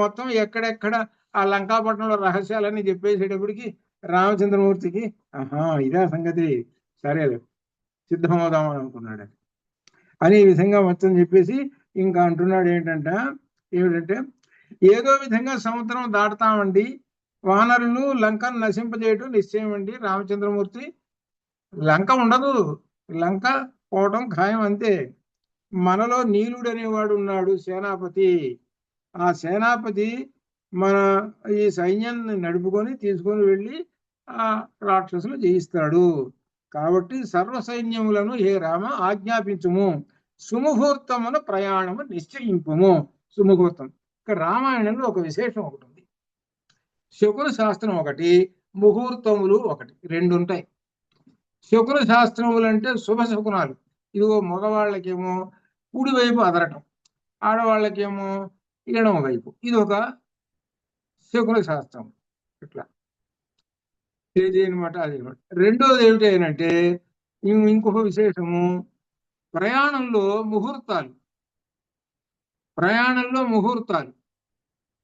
మొత్తం ఎక్కడెక్కడ ఆ లంకాపట్నంలో రహస్యాలన్నీ చెప్పేసేటప్పటికి రామచంద్రమూర్తికి ఆహా ఇదే సంగతి, సరేలే సిద్ధమవుదామని అనుకున్నాడు. అని ఈ విధంగా మొత్తం చెప్పేసి ఇంకా అంటున్నాడు ఏమిటంటే ఏదో విధంగా సముద్రం దాటుతామండి, వానరులు లంకను నశింపజేయటం నిశ్చయం అండి. రామచంద్రమూర్తి లంక ఉండదు, లంక పోవటం ఖాయం అంతే. మనలో నీలుడు అనేవాడు ఉన్నాడు, సేనాపతి. ఆ సేనాపతి మన ఈ సైన్యాన్ని నడుపుకొని తీసుకొని వెళ్ళి ఆ రాక్షసులు జయిస్తాడు. కాబట్టి సర్వ సైన్యములను ఏ రామ ఆజ్ఞాపించుము, సుముహూర్తమున ప్రయాణము నిశ్చయింపుము. సుముహూర్తం ఇక్కడ రామాయణంలో ఒక విశేషం ఒకటి ఉంది. శకున శాస్త్రం ఒకటి, ముహూర్తములు ఒకటి, 2 ఉంటాయి. శకున శాస్త్రములు అంటే శుభ శకునాలు. ఇదిగో మగవాళ్ళకేమో కుడి వైపు అదరటం, ఆడవాళ్ళకేమో ఎడమ వైపు. ఇది ఒక శకున శాస్త్రం. ఇట్లా ఇది అనమాట. అది అనమాట. రెండోది ఏమిటి అంటే ఇంకొక విశేషము, ప్రయాణంలో ముహూర్తాలు.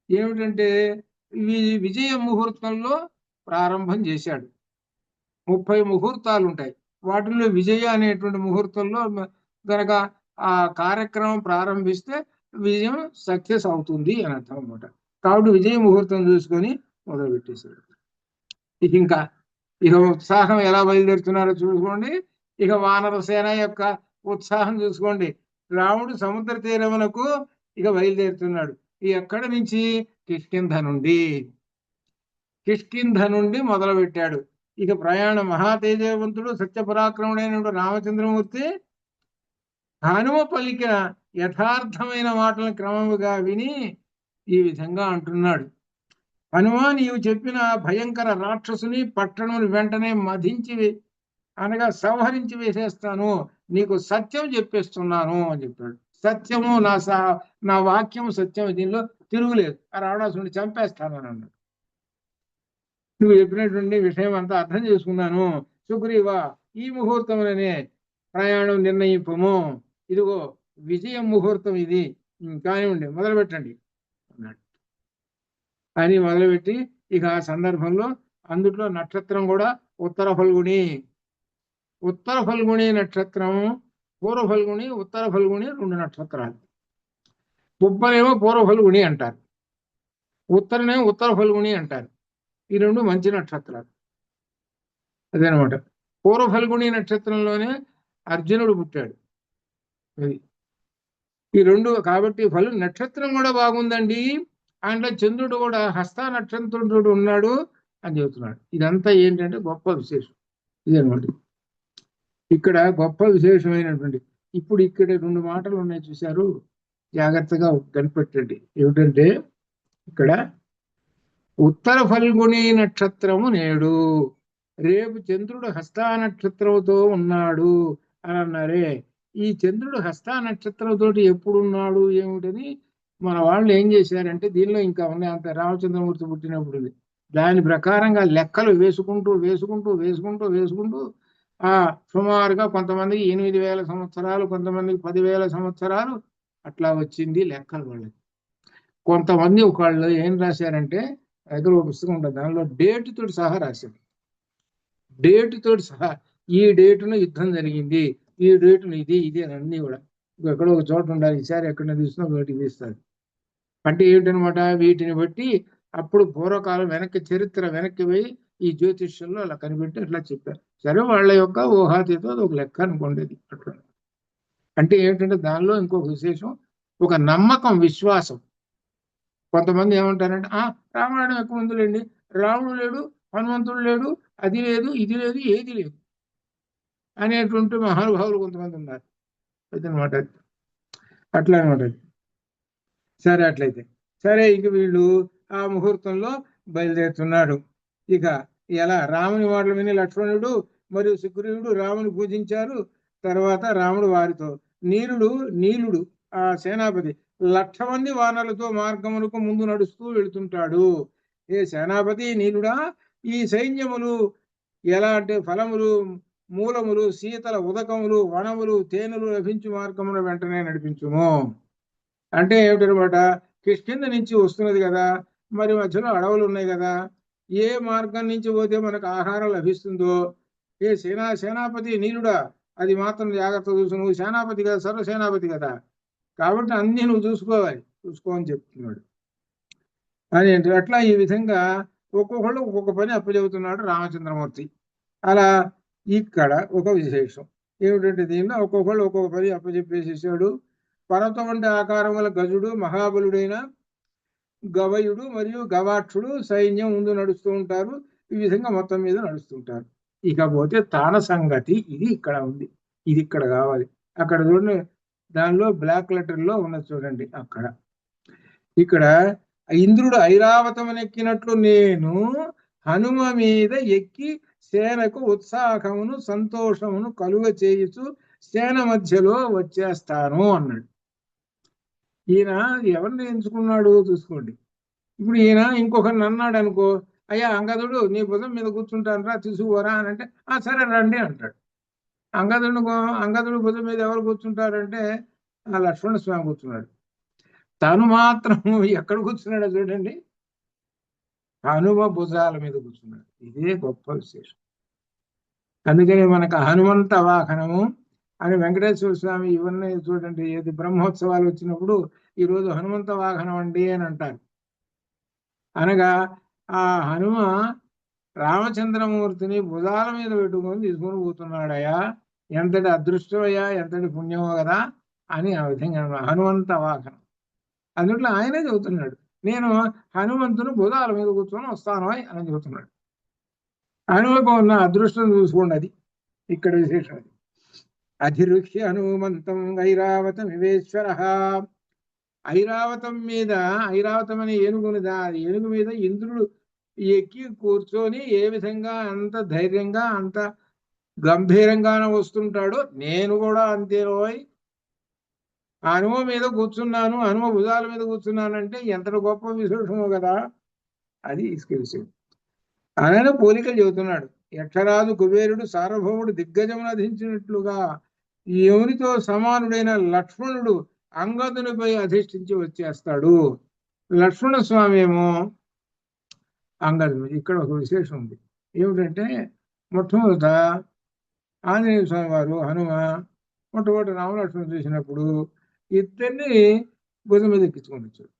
ఏమిటంటే విజయ ముహూర్తంలో ప్రారంభం చేశాడు. 30 ముహూర్తాలు ఉంటాయి. వాటిల్లో విజయ అనేటువంటి ముహూర్తంలో కనుక ఆ కార్యక్రమం ప్రారంభిస్తే విజయం సక్సెస్ అవుతుంది అని అర్థం అనమాట. కాబట్టి విజయ ముహూర్తం చూసుకొని మొదలు పెట్టేశాడు. ఇక ఉత్సాహం ఎలా బయలుదేరుతున్నారో చూసుకోండి. ఇక వానర సేన యొక్క ఉత్సాహం చూసుకోండి. రాముడు సముద్ర తీరమునకు ఇక బయలుదేరుతున్నాడు. ఎక్కడి నుంచి, కిష్కింధ నుండి మొదలు పెట్టాడు. ఇక ప్రయాణం. మహాతేజవంతుడు సత్యపరాక్రముడైన రామచంద్రమూర్తి హనుమ పలికిన యథార్థమైన మాటలను క్రమముగా విని ఈ విధంగా అంటున్నాడు. హనుమా, నీవు చెప్పిన భయంకర రాక్షసుని పట్టణమును వెంటనే మధించి అనగా సంహరించి వేసేస్తాను, నీకు సత్యం చెప్పేస్తున్నాను అని చెప్పాడు. సత్యము నా వాక్యం సత్యం, దీనిలో తిరుగులేదు. ఆ రావణాసుని చంపేస్తాను అని అన్నాడు. నువ్వు చెప్పినటువంటి విషయం అంతా అర్థం చేసుకున్నాను సుగ్రీవా, ఈ ముహూర్తంలోనే ప్రయాణం నిర్ణయింపము. ఇదిగో విజయ ముహూర్తం ఇది, కానివ్వండి మొదలు పెట్టండి అన్నాడు. అని మొదలుపెట్టి ఇక ఆ సందర్భంలో అందుట్లో నక్షత్రం కూడా ఉత్తర ఫల్గుణి నక్షత్రం, పూర్వ ఫల్గుణి, ఉత్తర ఫల్గుణి 2 నక్షత్రాలు. ఉబ్బనేమో పూర్వ ఫల్గుణి అంటారు, ఉత్తరనేమో ఉత్తర ఫల్గుణి అంటారు. ఈ రెండు మంచి నక్షత్రాలు. అదనమాట. పూర్వ ఫల్గుణి నక్షత్రంలోనే అర్జునుడు పుట్టాడు. అది ఈ రెండు కాబట్టి నక్షత్రం కూడా బాగుందండి. అందులో చంద్రుడు కూడా హస్త నక్షత్రుడు ఉన్నాడు అని చెబుతున్నాడు. ఇదంతా ఏంటంటే గొప్ప విశేషం ఇదనమాట. ఇక్కడ గొప్ప విశేషమైనటువంటి ఇప్పుడు ఇక్కడ రెండు మాటలు ఉన్నాయి చూశారు, జాగ్రత్తగా కనిపెట్టండి. ఏమిటంటే ఇక్కడ ఉత్తర ఫల్గుణి నక్షత్రము నేడు, రేపు చంద్రుడు హస్తా నక్షత్రంతో ఉన్నాడు అని అన్నారే. ఈ చంద్రుడు హస్తా నక్షత్రంతో ఎప్పుడున్నాడు ఏమిటని మన వాళ్ళు ఏం చేశారంటే, దీనిలో ఇంకా ఉన్నాయి అంత రామచంద్రమూర్తి పుట్టినప్పుడు దాని ప్రకారంగా లెక్కలు వేసుకుంటూ వేసుకుంటూ వేసుకుంటూ వేసుకుంటూ సుమారుగా కొంతమందికి 8,000 సంవత్సరాలు, కొంతమందికి 10,000 సంవత్సరాలు అట్లా వచ్చింది లెక్కలు వాళ్ళకి. కొంతమంది ఒకళ్ళు ఏం రాశారంటే, దగ్గర ఒక పుస్తకం ఉంటుంది, దానిలో డేట్ తోటి సహా రాశారు. డేట్ తోటి సహా ఈ డేటును యుద్ధం జరిగింది, ఈ డేటును ఇది అని అన్ని కూడా ఎక్కడో ఒక చోట ఉండాలి. ఈసారి ఎక్కడ తీసుకున్నా ఒకటి తీస్తారు. అంటే ఏమిటనమాట, వీటిని బట్టి అప్పుడు పూర్వకాలం వెనక్కి చరిత్ర వెనక్కి పోయి ఈ జ్యోతిష్యంలో అలా కనిపెట్టి అట్లా చెప్పారు. సరే, వాళ్ళ యొక్క ఊహాతీతో అది ఒక లెక్క అనుకోండి అట్లా. అంటే ఏమిటంటే దానిలో ఇంకొక విశేషం, ఒక నమ్మకం, విశ్వాసం. కొంతమంది ఏమంటారంటే రామాయణం ఎక్కువ ఉందిలేండి, రాముడు లేడు, హనుమంతుడు లేడు, అది లేదు, ఇది లేదు, ఏది లేదు అనేటువంటి మహానుభావులు కొంతమంది ఉన్నారు. అదనమాట. అట్లా అనమాట. సరే, అట్లయితే సరే, ఇక వీళ్ళు ఆ ముహూర్తంలో బయలుదేరుతున్నాడు. ఇక ఎలా రాముని మాటలు విని లక్ష్మణుడు మరియు సుగ్రీవుడు రాముని పూజించారు. తర్వాత రాముడు వారితో నీలుడు ఆ సేనాపతి 1,00,000 మంది వానరులతో మార్గములకు ముందు నడుస్తూ వెళుతుంటాడు. ఏ సేనాపతి నీలుడా, ఈ సైన్యములు ఎలా అంటే ఫలములు, మూలములు, శీతల ఉదకములు, వనములు, తేనెలు లభించు మార్గమును వెంటనే నడిపించుము. అంటే ఏమిటనమాట, కిష్కింద నుంచి వస్తున్నది కదా, మరి మధ్యలో అడవులు ఉన్నాయి కదా, ఏ మార్గం నుంచి పోతే మనకు ఆహారం లభిస్తుందో, ఏ సేనాపతి నీలుడా, అది మాత్రం జాగ్రత్త చూసు. నువ్వు సేనాపతి కదా, సర్వసేనాపతి కదా, కాబట్టి అన్ని నువ్వు చూసుకోని చెప్తున్నాడు. అని అట్లా ఈ విధంగా ఒక్కొక్కళ్ళు ఒక్కొక్క పని అప్పచెబుతున్నాడు రామచంద్రమూర్తి. అలా ఇక్కడ ఒక విశేషం ఏమిటంటే, దీనిలో ఒక్కొక్కళ్ళు ఒక్కొక్క పని అప్పచెప్పేసేసాడు. పర్వతం వంటి ఆకారం వల్ల గజుడు, మహాబలుడైన గవయుడు మరియు గవాక్షుడు సైన్యం ముందు నడుస్తూ ఉంటారు. ఈ విధంగా మొత్తం మీద నడుస్తుంటారు. ఇకపోతే తాన సంగతి ఇది ఇక్కడ ఉంది, ఇది ఇక్కడ కావాలి. అక్కడ చూడండి, దానిలో బ్లాక్ లెటర్లో ఉన్నది చూడండి. అక్కడ ఇక్కడ ఇంద్రుడు ఐరావతమునెక్కినట్లు నేను హనుమ మీద ఎక్కి సేనకు ఉత్సాహమును సంతోషమును కలుగ చేయుచు సేన మధ్యలో వచ్చేస్తాను అన్నాడు. ఈయన ఎవరిని ఎంచుకున్నాడు చూసుకోండి. ఇప్పుడు ఈయన ఇంకొకరిని అన్నాడు అనుకో, అయ్యా అంగదుడు నీ భుజం మీద కూర్చుంటాను రా, తీసుకుపోరా అని అంటే సరే రండి అంటాడు. అంగదుడు భుజం మీద ఎవరు కూర్చుంటారంటే లక్ష్మణ స్వామి కూర్చున్నాడు. తను మాత్రం ఎక్కడ కూర్చున్నాడో చూడండి, హనుమ భుజాల మీద కూర్చున్నాడు. ఇదే గొప్ప విశేషం. అందుకని మనకు హనుమంత వాహనము అని వెంకటేశ్వర స్వామి ఇవన్నీ చూడండి, ఏది బ్రహ్మోత్సవాలు వచ్చినప్పుడు ఈరోజు హనుమంత వాహనం అండి అని అంటారు. అనగా ఆ హనుమ రామచంద్రమూర్తిని భుజాల మీద పెట్టుకొని తీసుకొని పోతున్నాడయ్యా, ఎంతటి అదృష్టమయ్యా, ఎంతటి పుణ్యమో కదా అని ఆ విధంగా హనుమంత వాహనం. అందుట్లో ఆయనే చెబుతున్నాడు, నేను హనుమంతుని భుజాల మీద కూర్చొని వస్తాను అని చెబుతున్నాడు. హనుమకు ఉన్న అదృష్టం చూసుకోండి, అది ఇక్కడ విశేషం. అది అధిరుహ్య హనుమంతం ఐరావతం వివేశ్వర. ఐరావతం మీద, ఐరావతం అనే ఏనుగునిదా, ఏనుగు మీద ఇంద్రుడు ఎక్కి కూర్చొని ఏ విధంగా అంత ధైర్యంగా అంత గంభీరంగానే వస్తుంటాడో నేను కూడా అంతే రోయ్. హనుమ మీద కూర్చున్నాను, హనుమ భుజాల మీద కూర్చున్నానంటే ఎంత గొప్ప విశేషమో కదా, అది విషయం. ఆయన పోలికలు చెబుతున్నాడు. యక్షరాజు కుబేరుడు సార్వభౌముడు దిగ్గజమును అధించినట్లుగా ఎవరితో సమానుడైన లక్ష్మణుడు అంగదునిపై అధిష్ఠించి వచ్చేస్తాడు. లక్ష్మణ స్వామి ఏమో అంగదుని. ఇక్కడ ఒక విశేషం ఉంది. ఏమిటంటే, మొట్టమొదట ఆంజనేయ స్వామి వారు హనుమ మొట్టమొదటి రామలక్ష్మణుడు చూసినప్పుడు ఇద్దరిని భుజం మీద ఎక్కించుకొని వచ్చాడు.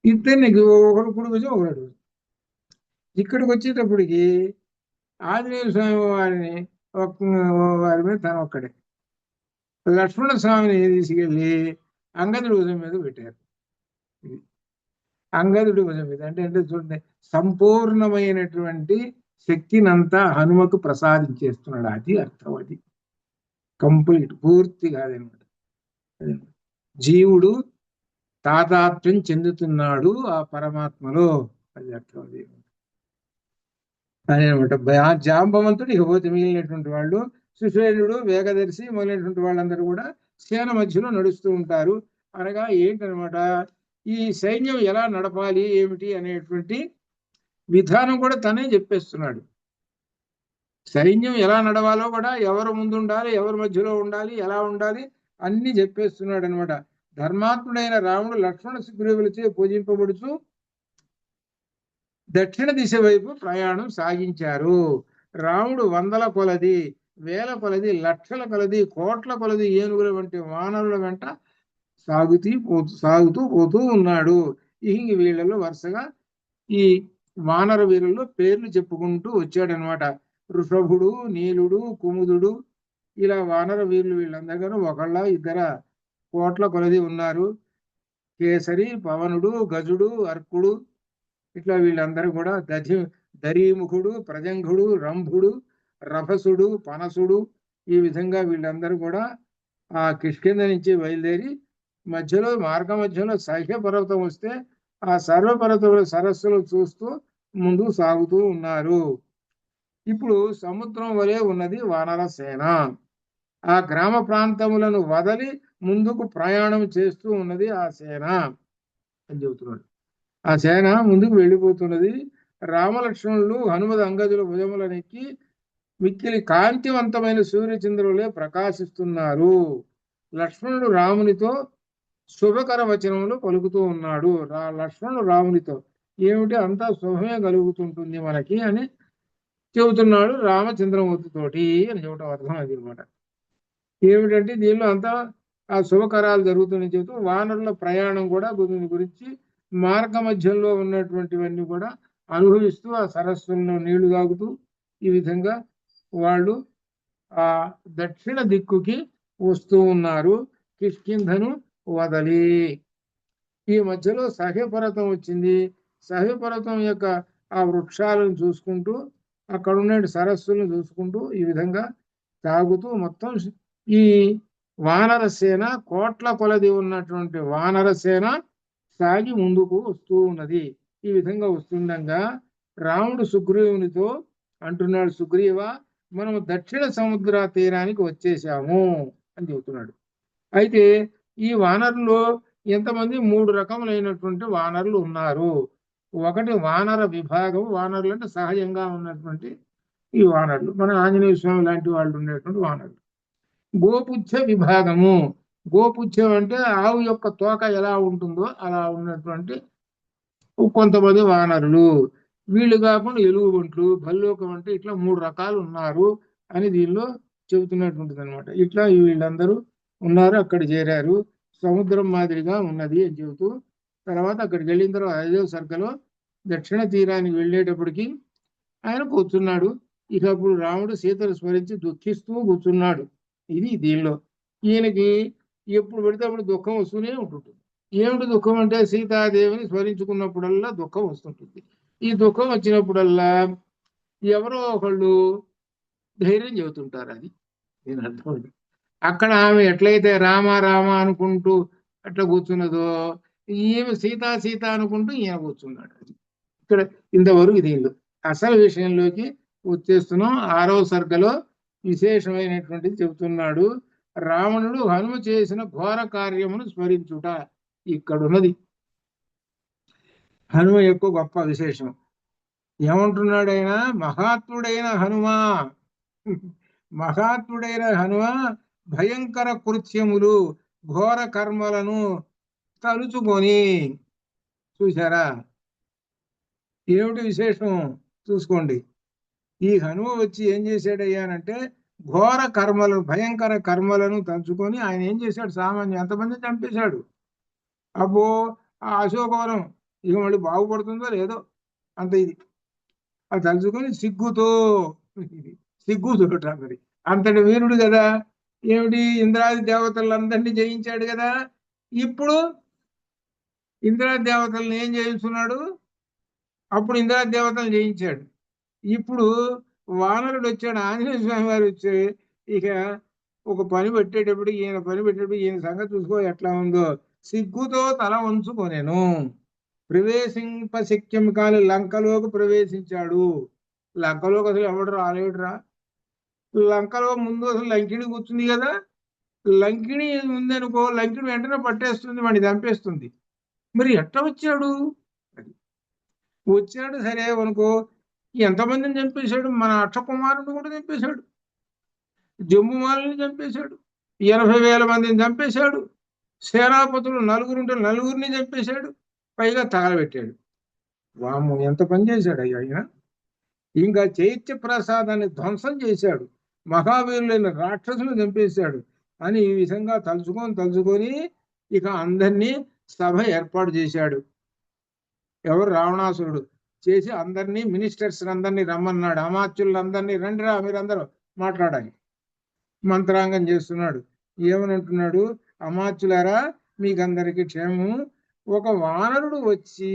ఇద్దరిని ఒకడు కుడిభుజం ఒకడు అడుగు. ఇక్కడికి వచ్చేటప్పటికి ఆంజనేయ స్వామి వారి మీద తన ఒక్కడే, లక్ష్మణ స్వామిని తీసుకెళ్ళి అంగదుడి భుజం మీద పెట్టారు. అంగదుడి భుజం మీద అంటే చూడండి, సంపూర్ణమైనటువంటి శక్తినంతా హనుమకు ప్రసాదించేస్తున్నాడు. అది అర్థం, అది కంప్లీట్, పూర్తి కాదనమాట. జీవుడు తాదాత్మ్యం చెందుతున్నాడు ఆ పరమాత్మలో, అది అర్థం. అది అనమాట. జాంబవంతుడు ఇకపోతే మిగిలినటువంటి వాళ్ళు సుశేలుడు, వేగదర్శి మొదలైనటువంటి వాళ్ళందరూ కూడా సేన మధ్యలో నడుస్తూ ఉంటారు. అనగా ఏంటనమాట, ఈ సైన్యం ఎలా నడపాలి ఏమిటి అనేటువంటి విధానం కూడా తనే చెప్పేస్తున్నాడు. సైన్యం ఎలా నడవాలో కూడా, ఎవరు ముందు ఉండాలి, ఎవరి మధ్యలో ఉండాలి, ఎలా ఉండాలి అన్ని చెప్పేస్తున్నాడు అనమాట. ధర్మాత్ముడైన రాముడు లక్ష్మణ సుగ్రీవులచే పూజింపబడుతూ దక్షిణ దిశ వైపు ప్రయాణం సాగించారు. రాముడు వందల కొలది, వేల కొలది, లక్షల కొలది, కోట్ల కొలది ఏనుగుల వంటి వానరుల వెంట సాగుతూ పోతూ ఉన్నాడు. ఇంక వీళ్ళలో వరుసగా ఈ వానర వీరుల్లో పేర్లు చెప్పుకుంటూ వచ్చాడనమాట. వృషభుడు, నీలుడు, కుముదుడు, ఇలా వానర వీరులు వీళ్ళందరూ ఒకళ్ళ ఇద్దర కోట్ల కొలది ఉన్నారు. కేసరి, పవనుడు, గజుడు, అర్కుడు, ఇట్లా వీళ్ళందరూ కూడా దరీముఖుడు, ప్రజంఘుడు, రంభుడు, రభసుడు, పనసుడు, ఈ విధంగా వీళ్ళందరూ కూడా ఆ కిష్కింద నుంచి బయలుదేరి మార్గ మధ్యలో సహ్య పర్వతం వస్తే ఆ సర్వపర్వత సరస్సులు చూస్తూ ముందుకు సాగుతూ ఉన్నారు. ఇప్పుడు సముద్రం వలె ఉన్నది వానర సేన. ఆ గ్రామ ప్రాంతములను వదలి ముందుకు ప్రయాణం చేస్తూ ఉన్నది ఆ సేన అని చెబుతున్నాడు. ఆ సేన ముందుకు వెళ్ళిపోతున్నది. రామలక్ష్మణులు హనుమద అంగదుల భుజములనెక్కి మిక్కిలి కాంతివంతమైన సూర్యచంద్రులే ప్రకాశిస్తున్నారు. లక్ష్మణుడు రామునితో శుభకర వచనములు పలుకుతూ ఉన్నాడు. లక్ష్మణుడు రామునితో ఏమిటి, అంతా శుభమే కలుగుతుంటుంది మనకి అని చెబుతున్నాడు రామచంద్రమూర్తితోటి అని చెప్పడం అర్థం అది అనమాట. ఏమిటంటే దీనిలో అంతా ఆ శుభకరాలు జరుగుతున్నాయి చెబుతూ వానరుల ప్రయాణం కూడా గురించి, మార్గ మధ్యంలో ఉన్నటువంటివన్నీ కూడా అనుభవిస్తూ ఆ సరస్సుల్లో నీళ్లు తాగుతూ ఈ విధంగా వాళ్ళు ఆ దక్షిణ దిక్కుకి వస్తూ ఉన్నారు. కిష్కింధను వదలి ఈ మధ్యలో సహ్యపర్వతం వచ్చింది. సహ్యపర్వతం యొక్క ఆ వృక్షాలను చూసుకుంటూ, అక్కడ ఉన్న సరస్సులను చూసుకుంటూ ఈ విధంగా తాగుతూ మొత్తం ఈ వానర సేన, కోట్ల కొలది ఉన్నటువంటి వానర సేన సాగి ముందుకు వస్తూ ఉన్నది. ఈ విధంగా వస్తుండగా రాముడు సుగ్రీవునితో అంటున్నాడు, సుగ్రీవ, మనము దక్షిణ సముద్ర తీరానికి వచ్చేసాము అని చెబుతున్నాడు. అయితే ఈ వానరులో ఎంతమంది, 3 రకములైనటువంటి వానరులు ఉన్నారు. ఒకటి వానర విభాగం, వానరులు అంటే సహజంగా ఉన్నటువంటి ఈ వానరులు, మన ఆంజనేయ స్వామి లాంటి వాళ్ళు ఉండేటువంటి వానరులు. గోపుచ్చ విభాగము, గోపుచ్చం అంటే ఆవు యొక్క తోక ఎలా ఉంటుందో అలా ఉన్నటువంటి కొంతమంది వానరులు. వీళ్ళు కాకుండా ఎలుగుబంట్లు, భల్లూకం అంటే ఇట్లా 3 రకాలు ఉన్నారు అని దీనిలో చెబుతున్నటువంటిది అనమాట. ఇట్లా వీళ్ళందరూ ఉన్నారు, అక్కడ చేరారు. సముద్రం మాదిరిగా ఉన్నది అని చెబుతూ తర్వాత అక్కడికి వెళ్ళిన తర్వాత 5వ సర్గలో దక్షిణ తీరానికి వెళ్ళేటప్పటికి ఆయన కూర్చున్నాడు. ఇక అప్పుడు రాముడు సీతను స్మరించి దుఃఖిస్తూ కూర్చున్నాడు. ఇది దీనిలో ఈయనకి ఎప్పుడు పెడితే అప్పుడు దుఃఖం వస్తూనే ఉంటుంటుంది. ఏమిటి దుఃఖం అంటే, సీతాదేవిని స్మరించుకున్నప్పుడల్లా దుఃఖం వస్తుంటుంది. ఈ దుఃఖం వచ్చినప్పుడల్లా ఎవరో ఒకళ్ళు ధైర్యం చెబుతుంటారు. అది నేను అర్థం. అక్కడ ఆమె ఎట్లయితే రామ రామ అనుకుంటూ అట్లా కూర్చున్నదో, ఈమె సీతా సీత అనుకుంటూ ఈయన కూర్చున్నాడు. ఇక్కడ ఇంతవరకు దీనిలో అసలు విషయంలోకి వచ్చేస్తున్నాం. 6వ సర్గలో విశేషమైనటువంటిది చెబుతున్నాడు. రావణుడు హనుమ చేసిన ఘోర కార్యమును స్మరించుట ఇక్కడున్నది హనుమ యొక్క గొప్ప విశేషం. ఏమంటున్నాడు ఆయన, మహాత్ముడైన హనుమ భయంకర కృత్యములు, ఘోర కర్మలను తలుచుకొని, చూశారా ఏమిటి విశేషం చూసుకోండి. ఈ హనుమ వచ్చి ఏం చేశాడయ్యానంటే, ఘోర కర్మలను, భయంకర కర్మలను తలుచుకొని ఆయన ఏం చేశాడు? సామాన్యం ఎంతమంది చంపేశాడు. అబ్బో ఆ అశోకవనం ఇక మళ్ళీ బాగుపడుతుందో లేదో అంత ఇది. అది తలుచుకొని సిగ్గుతో మరి అంతటి వీరుడు కదా. ఏమిటి? ఇంద్రాది దేవతలందరినీ జయించాడు కదా. ఇప్పుడు ఇంద్రాది దేవతలను ఏం చేయిస్తున్నాడు? అప్పుడు ఇంద్రాది దేవతలను జయించాడు. ఇప్పుడు వానరుడు వచ్చాడు, ఆంజనేయ స్వామి వారు వచ్చి ఇక ఒక పని పెట్టేటప్పుడు ఈయన సంగతి చూసుకో ఎట్లా ఉందో. సిగ్గుతో తల వంచుకొనెను. ప్రవేశింప శక్యం కాని లంకలోకి ప్రవేశించాడు. లంకలోకి అసలు ఎవడు రాలేడురా. లంకలో ముందు అసలు లంకిణి కూర్చుంది కదా. లంకిణి ఉందనుకో, లంకిణి వెంటనే పట్టేస్తుంది, వాడిని చంపేస్తుంది. మరి ఎట్లా వచ్చాడు? వచ్చాడు సరే అనుకో, ఎంతమందిని చంపేశాడు? మన అక్షకుమారుడు కూడా చంపేశాడు, జంబుమాలని చంపేశాడు, 80,000 మందిని చంపేశాడు, సేనాపతులు నలుగురిని చంపేశాడు, పైగా తగలబెట్టాడు. వాము ఎంత పని చేశాడు ఆయన. ఇంకా చైత్య ప్రసాదాన్ని ధ్వంసం చేశాడు, మహావీరులైన రాక్షసులు చంపేశాడు అని ఈ విధంగా తలుచుకొని ఇక అందరినీ సభ ఏర్పాటు చేశాడు. ఎవరు? రావణాసురుడు చేసి అందరినీ మినిస్టర్స్ అందరినీ రమ్మన్నాడు. అమాత్యులందరినీ రండిరా మీరందరూ మాట్లాడాలి. మంత్రాంగం చేస్తున్నాడు. ఏమనంటున్నాడు? అమాత్యులారా మీకందరికి క్షేమం. ఒక వానరుడు వచ్చి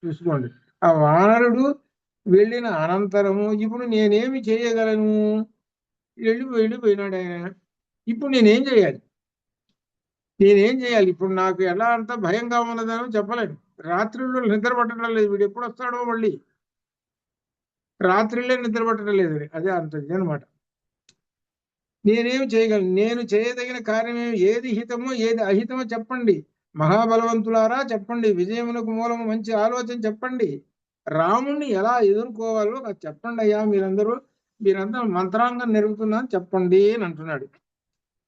చూసుకోండి, ఆ వానరుడు వెళ్ళిన అనంతరము ఇప్పుడు నేనేమి చేయగలను? వెళ్ళిపోయినాడు ఆయన. ఇప్పుడు నేనేం చేయాలి? ఇప్పుడు నాకు ఎలా అంత భయంగా ఉన్నదని చెప్పలేను. రాత్రిలో నిద్ర పట్టడం లేదు. వీడు ఎప్పుడు వస్తాడో మళ్ళీ. రాత్రిలో నిద్ర పట్టడం లేదు. అదే అంత అనమాట. నేనేమి చేయగలను? నేను చేయదగిన కార్యమే. ఏది హితమో ఏది అహితమో చెప్పండి. మహాబలవంతులారా చెప్పండి. విజయమునకు మూలము మంచి ఆలోచన చెప్పండి. రాముణ్ణి ఎలా ఎదుర్కోవాలో నాకు చెప్పండి అయ్యా. మీరందరూ మంత్రాంగం నెరుగుతున్నాను చెప్పండి అని అంటున్నాడు.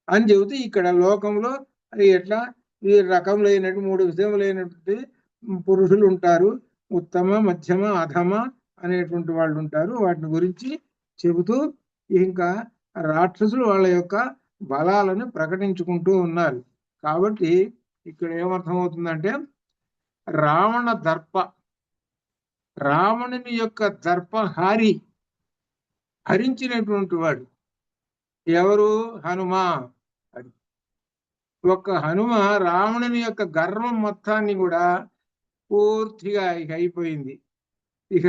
అని చెబితే ఇక్కడ లోకంలో అది ఎట్లా ఈ రకములైనట్టు 3 విధములైనటువంటి పురుషులు ఉంటారు. ఉత్తమ, మధ్యమ, అధమ అనేటువంటి వాళ్ళు ఉంటారు. వాటిని గురించి చెబుతూ ఇంకా రాక్షసులు వాళ్ళ యొక్క బలాలను ప్రకటించుకుంటూ ఉన్నారు. కాబట్టి ఇక్కడ ఏమర్థమవుతుందంటే రావణ దర్ప, రావణుని యొక్క దర్ప హరించినటువంటి వాడు ఎవరు? హనుమ. అది ఒక్క హనుమ రావణుని యొక్క గర్వం మొత్తాన్ని కూడా పూర్తిగా ఇక అయిపోయింది. ఇక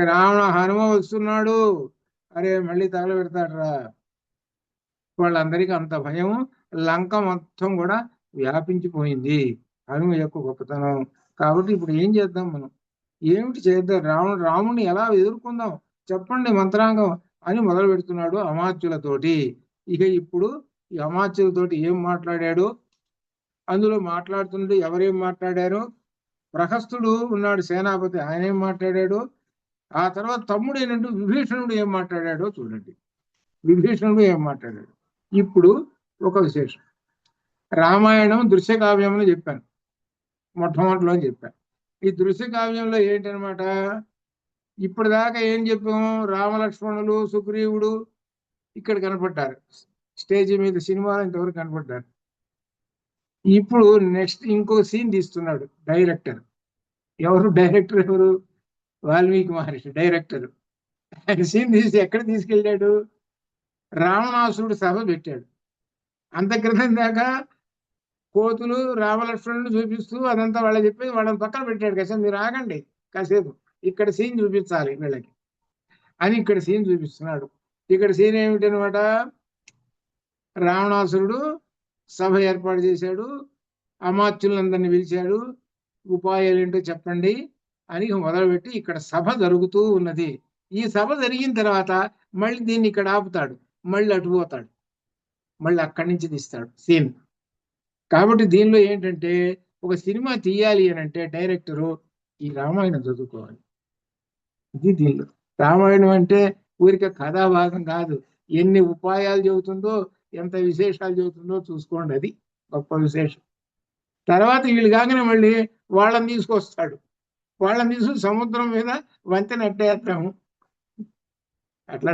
హనుమ వస్తున్నాడు, అరే మళ్ళీ తగలబెడతాడరా. వాళ్ళందరికీ అంత భయం. లంక మొత్తం కూడా వ్యాపించిపోయింది హనుమ యొక్క గొప్పతనం. కాబట్టి ఇప్పుడు ఏం చేద్దాం మనం? ఏమిటి చేద్దాం? రాముడిని ఎలా ఎదుర్కొందాం చెప్పండి మంత్రాంగం అని మొదలు పెడుతున్నాడు అమాత్యులతోటి. ఇక ఇప్పుడు ఈ అమాత్యులతోటి ఏం మాట్లాడాడు? అందులో మాట్లాడుతుంటే ఎవరేం మాట్లాడారు? ప్రహస్తుడు ఉన్నాడు సేనాపతి, ఆయన ఏం మాట్లాడాడు? ఆ తర్వాత తమ్ముడు ఏంటంటే విభీషణుడు ఏం మాట్లాడాడో చూడండి. విభీషణుడు ఏం మాట్లాడాడు? ఇప్పుడు ఒక విశేషం. రామాయణం దృశ్యకావ్యం అని చెప్పాను, మొట్టమొదటిలో చెప్పాను. ఈ దృశ్యకావ్యంలో ఏంటనమాట, ఇప్పటిదాకా ఏం చెప్పాము? రామలక్ష్మణులు, సుగ్రీవుడు ఇక్కడ కనపడ్డారు, స్టేజ్ మీద సినిమాలో ఇంతవరకు కనపడ్డారు. ఇప్పుడు నెక్స్ట్ ఇంకో సీన్ తీస్తున్నాడు డైరెక్టర్. ఎవరు డైరెక్టర్? ఎవరు? వాల్మీకి మహర్షి డైరెక్టర్. ఆయన సీన్ తీసి ఎక్కడ తీసుకెళ్ళాడు? రావణాసురుడు సభ పెట్టాడు. అంత క్రితం దాకా కోతులు రామలక్ష్మణుని చూపిస్తూ అదంతా వాళ్ళకి చెప్పేది, వాళ్ళని పక్కన పెట్టాడు. కాసేపు మీరు ఆగండి, కాసేపు ఇక్కడ సీన్ చూపించాలి వీళ్ళకి అని ఇక్కడ సీన్ చూపిస్తున్నాడు. ఇక్కడ సీన్ ఏమిటనమాట, రావణాసురుడు సభ ఏర్పాటు చేశాడు, అమాత్యులందరినీ పిలిచాడు, ఉపాయాలు ఏంటో చెప్పండి అని మొదలుపెట్టి ఇక్కడ సభ జరుగుతూ ఉన్నది. ఈ సభ జరిగిన తర్వాత మళ్ళీ దీన్ని ఇక్కడ ఆపుతాడు, మళ్ళీ అటుపోతాడు, మళ్ళీ అక్కడి నుంచి తీస్తాడు సీన్. కాబట్టి దీనిలో ఏంటంటే ఒక సినిమా తీయాలి అని అంటే డైరెక్టరు ఈ రామాయణం చదువుకోవాలి. ఇది దీనిలో రామాయణం అంటే ఊరికే కథాభాగం కాదు, ఎన్ని ఉపాయాలు చెబుతుందో, ఎంత విశేషాలు చెబుతుందో చూసుకోండి. అది గొప్ప విశేషం. తర్వాత వీళ్ళు కాగానే మళ్ళీ వాళ్ళని తీసుకొస్తాడు, వాళ్ళని తీసుకుని సముద్రం మీద వంతెన ఎట్టేస్తాము. అట్లా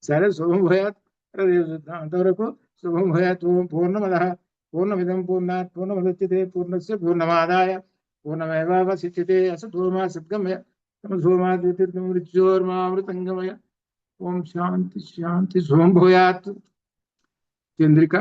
సరే శుభం భయాత్ అంతవరకు శుభం భూయాత్. ఓం పూర్ణమదః పూర్ణమిదం పూర్ణాత్ పూర్ణముదచ్యతే పూర్ణస్య పూర్ణమాదాయ పూర్ణమేవావశిష్యతే. అసతో మా సద్గమయ తమసో మా జ్యోతిర్గమృత్యోర్మామృతంగమయ. ఓం శాంతి శాంతి. శుభం భూయాత్. చంద్రిక